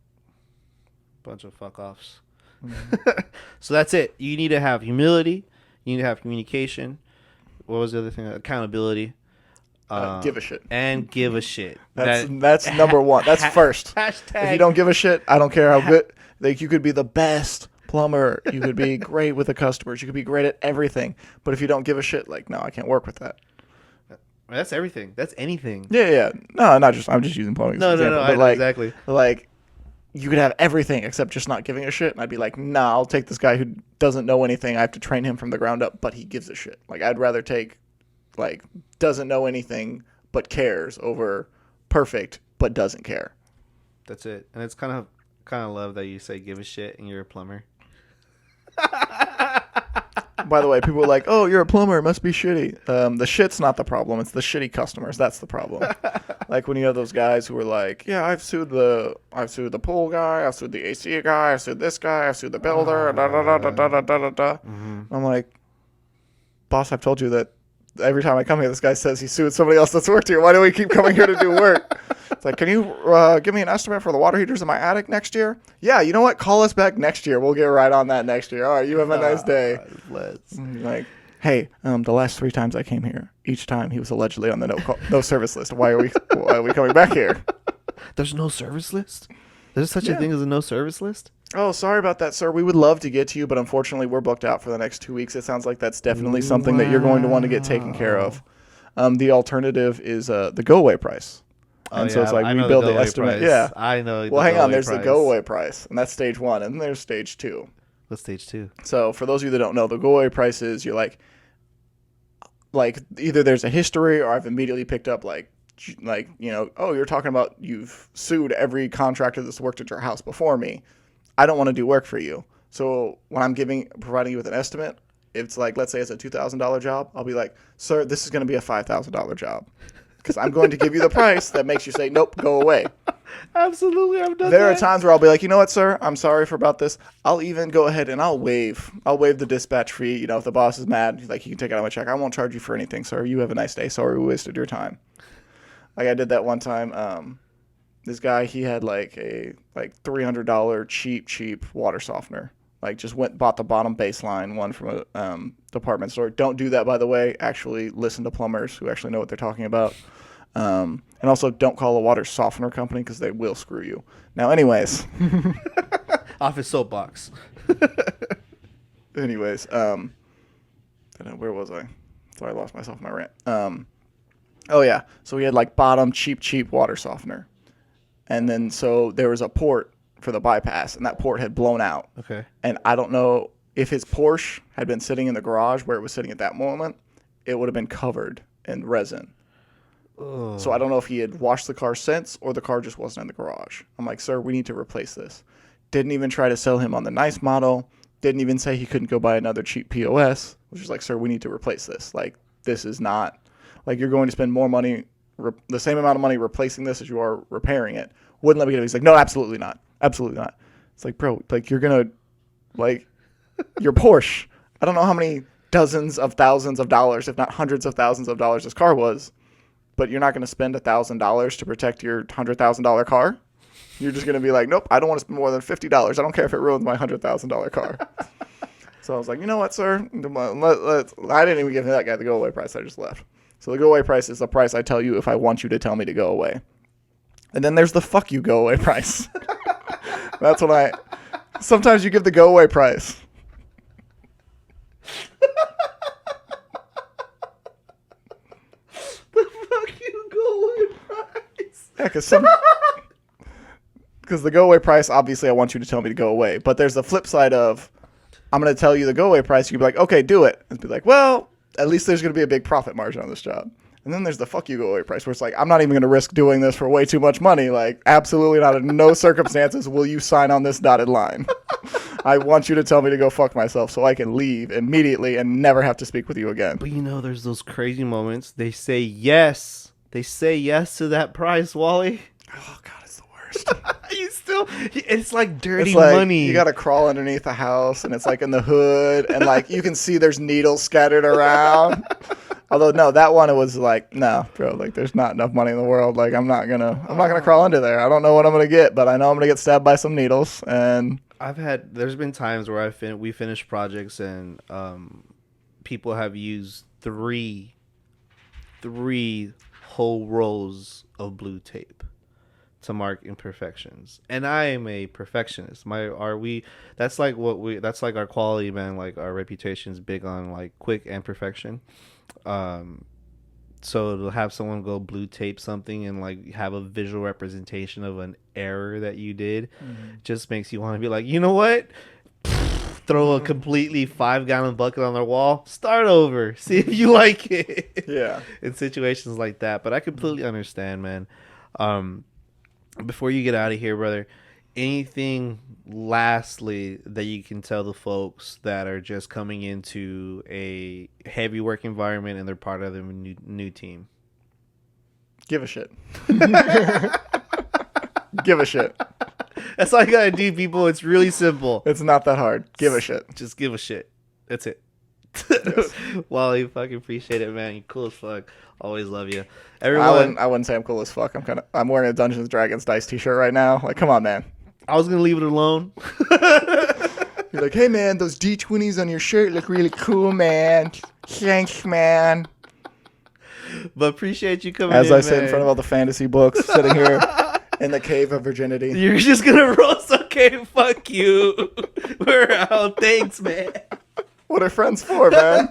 Bunch of fuck-offs. Mm-hmm. So that's it. You need to have humility. You need to have communication. What was the other thing? Accountability. Give a shit. And give a shit. That's number one. That's first. Hashtag. If you don't give a shit, I don't care how good. Like, you could be the best plumber. You could be great with the customers. You could be great at everything. But if you don't give a shit, like, no, I can't work with that. That's everything. That's anything. Yeah. No, not just. I'm just using plumbing. No. But like, exactly. Like, you could have everything except just not giving a shit. And I'd be like, nah, I'll take this guy who doesn't know anything. I have to train him from the ground up, but he gives a shit. Like, I'd rather take, like, doesn't know anything but cares over perfect but doesn't care. That's it. And it's kind of love that you say give a shit and you're a plumber. By the way, people are like, oh, you're a plumber. It must be shitty. The shit's not the problem. It's the shitty customers. That's the problem. Like when you have those guys who are like, yeah, I've sued the pool guy. I've sued the AC guy. I've sued this guy. I've sued the builder. Mm-hmm. I'm like, boss, I've told you that every time I come here, this guy says he sued somebody else that's worked here. Why do we keep coming here to do work? It's like, can you give me an estimate for the water heaters in my attic next year? Yeah, you know what? Call us back next year. We'll get right on that next year. All right, you have a nice day. Let's. Like, hey, the last 3 times I came here, each time he was allegedly on the no service list. Why are we coming back here? There's no service list? There's such a thing as a no service list? Oh, sorry about that, sir. We would love to get to you, but unfortunately we're booked out for the next 2 weeks. It sounds like that's definitely something that you're going to want to get taken care of. The alternative is the go-away price. And so it's like we build the estimate. Price. Yeah. I know. Well, hang on. There's the go-away price, and that's stage 1, and then there's stage 2. What's stage 2? So for those of you that don't know, the go-away price is you're like either there's a history or I've immediately picked up like oh, you're talking about you've sued every contractor that's worked at your house before me. I don't want to do work for you. So when I'm providing you with an estimate, it's like, let's say it's a $2,000 job. I'll be like, sir, this is going to be a $5,000 job because I'm going to give you the price that makes you say, nope, go away. Absolutely. I've done There are times where I'll be like, you know what, sir, I'm sorry about this. I'll even go ahead and I'll waive the dispatch fee. If the boss is mad, like, you can take it out of my check. I won't charge you for anything, sir. You have a nice day. Sorry we wasted your time. Like I did that one time. This guy, he had like a $300 cheap water softener. Like just bought the bottom baseline one from a department store. Don't do that, by the way. Actually listen to plumbers who actually know what they're talking about. And also don't call a water softener company because they will screw you. Now, anyways. Off his soapbox. Anyways. Where was I? Sorry, I lost myself in my rant. Oh, yeah. So we had like bottom cheap water softener. And then so there was a port for the bypass, and that port had blown out. Okay. And I don't know if his Porsche had been sitting in the garage where it was sitting at that moment, it would have been covered in resin. Ugh. So I don't know if he had washed the car since or the car just wasn't in the garage. I'm like, sir, we need to replace this. Didn't even try to sell him on the nice model. Didn't even say he couldn't go buy another cheap POS, which is like, sir, we need to replace this. Like, this is not... Like, you're going to spend more money, the same amount of money replacing this as you are repairing it. Wouldn't let me get it. He's like, no, absolutely not. Absolutely not. It's like, bro, like, you're going to, like, your Porsche. I don't know how many dozens of thousands of dollars, if not hundreds of thousands of dollars this car was, but you're not going to spend $1,000 to protect your $100,000 car. You're just going to be like, nope, I don't want to spend more than $50. I don't care if it ruins my $100,000 car. So I was like, you know what, sir? I didn't even give that guy the go-away price. I just left. So the go-away price is the price I tell you if I want you to tell me to go away. And then there's the fuck you go-away price. That's when sometimes you give the go-away price. The fuck you go-away price? Yeah, because the go-away price, obviously I want you to tell me to go away. But there's the flip side of, I'm going to tell you the go-away price. You can be like, okay, do it. And be like, well, at least there's going to be a big profit margin on this job. And then there's the fuck you go-away price where it's like, I'm not even going to risk doing this for way too much money. Like, absolutely not. In no circumstances will you sign on this dotted line. I want you to tell me to go fuck myself so I can leave immediately and never have to speak with you again. But there's those crazy moments. They say yes. They say yes to that price, Wally. Oh, God, it's the worst. It's like dirty it's like, money. You got to crawl underneath the house, and it's like in the hood, and like you can see there's needles scattered around. Although no, that one it was like, no, bro, like there's not enough money in the world. Like I'm not gonna crawl under there. I don't know what I'm gonna get, but I know I'm gonna get stabbed by some needles. And there's been times where we finished projects and people have used three whole rolls of blue tape to mark imperfections, and I am a perfectionist. That's like our quality, man. Like our reputation is big on like quick and perfection. So to have someone go blue tape something and like have a visual representation of an error that you did just makes you want to be like, you know what? Throw a completely 5-gallon bucket on their wall, start over, see if you like it. Yeah. In situations like that. But I completely understand, man. Before you get out of here, brother, anything lastly that you can tell the folks that are just coming into a heavy work environment and they're part of the new team? Give a shit. Give a shit. That's all you gotta do, people. It's really simple. It's not that hard. Give a shit. Just give a shit. That's it. Yes. Wally, fucking appreciate it, man. You're cool as fuck. Always love you. Everyone, I wouldn't say I'm cool as fuck. I'm wearing a Dungeons and Dragons dice t-shirt right now. Like, come on, man. I was gonna leave it alone. You're like, hey man, those D20s on your shirt look really cool, man. Thanks, man. But appreciate you coming As in, I sit in front of all the fantasy books, sitting here In the cave of virginity. You're just gonna roast. Okay, fuck you. We're out. Thanks, man. What are friends for, man?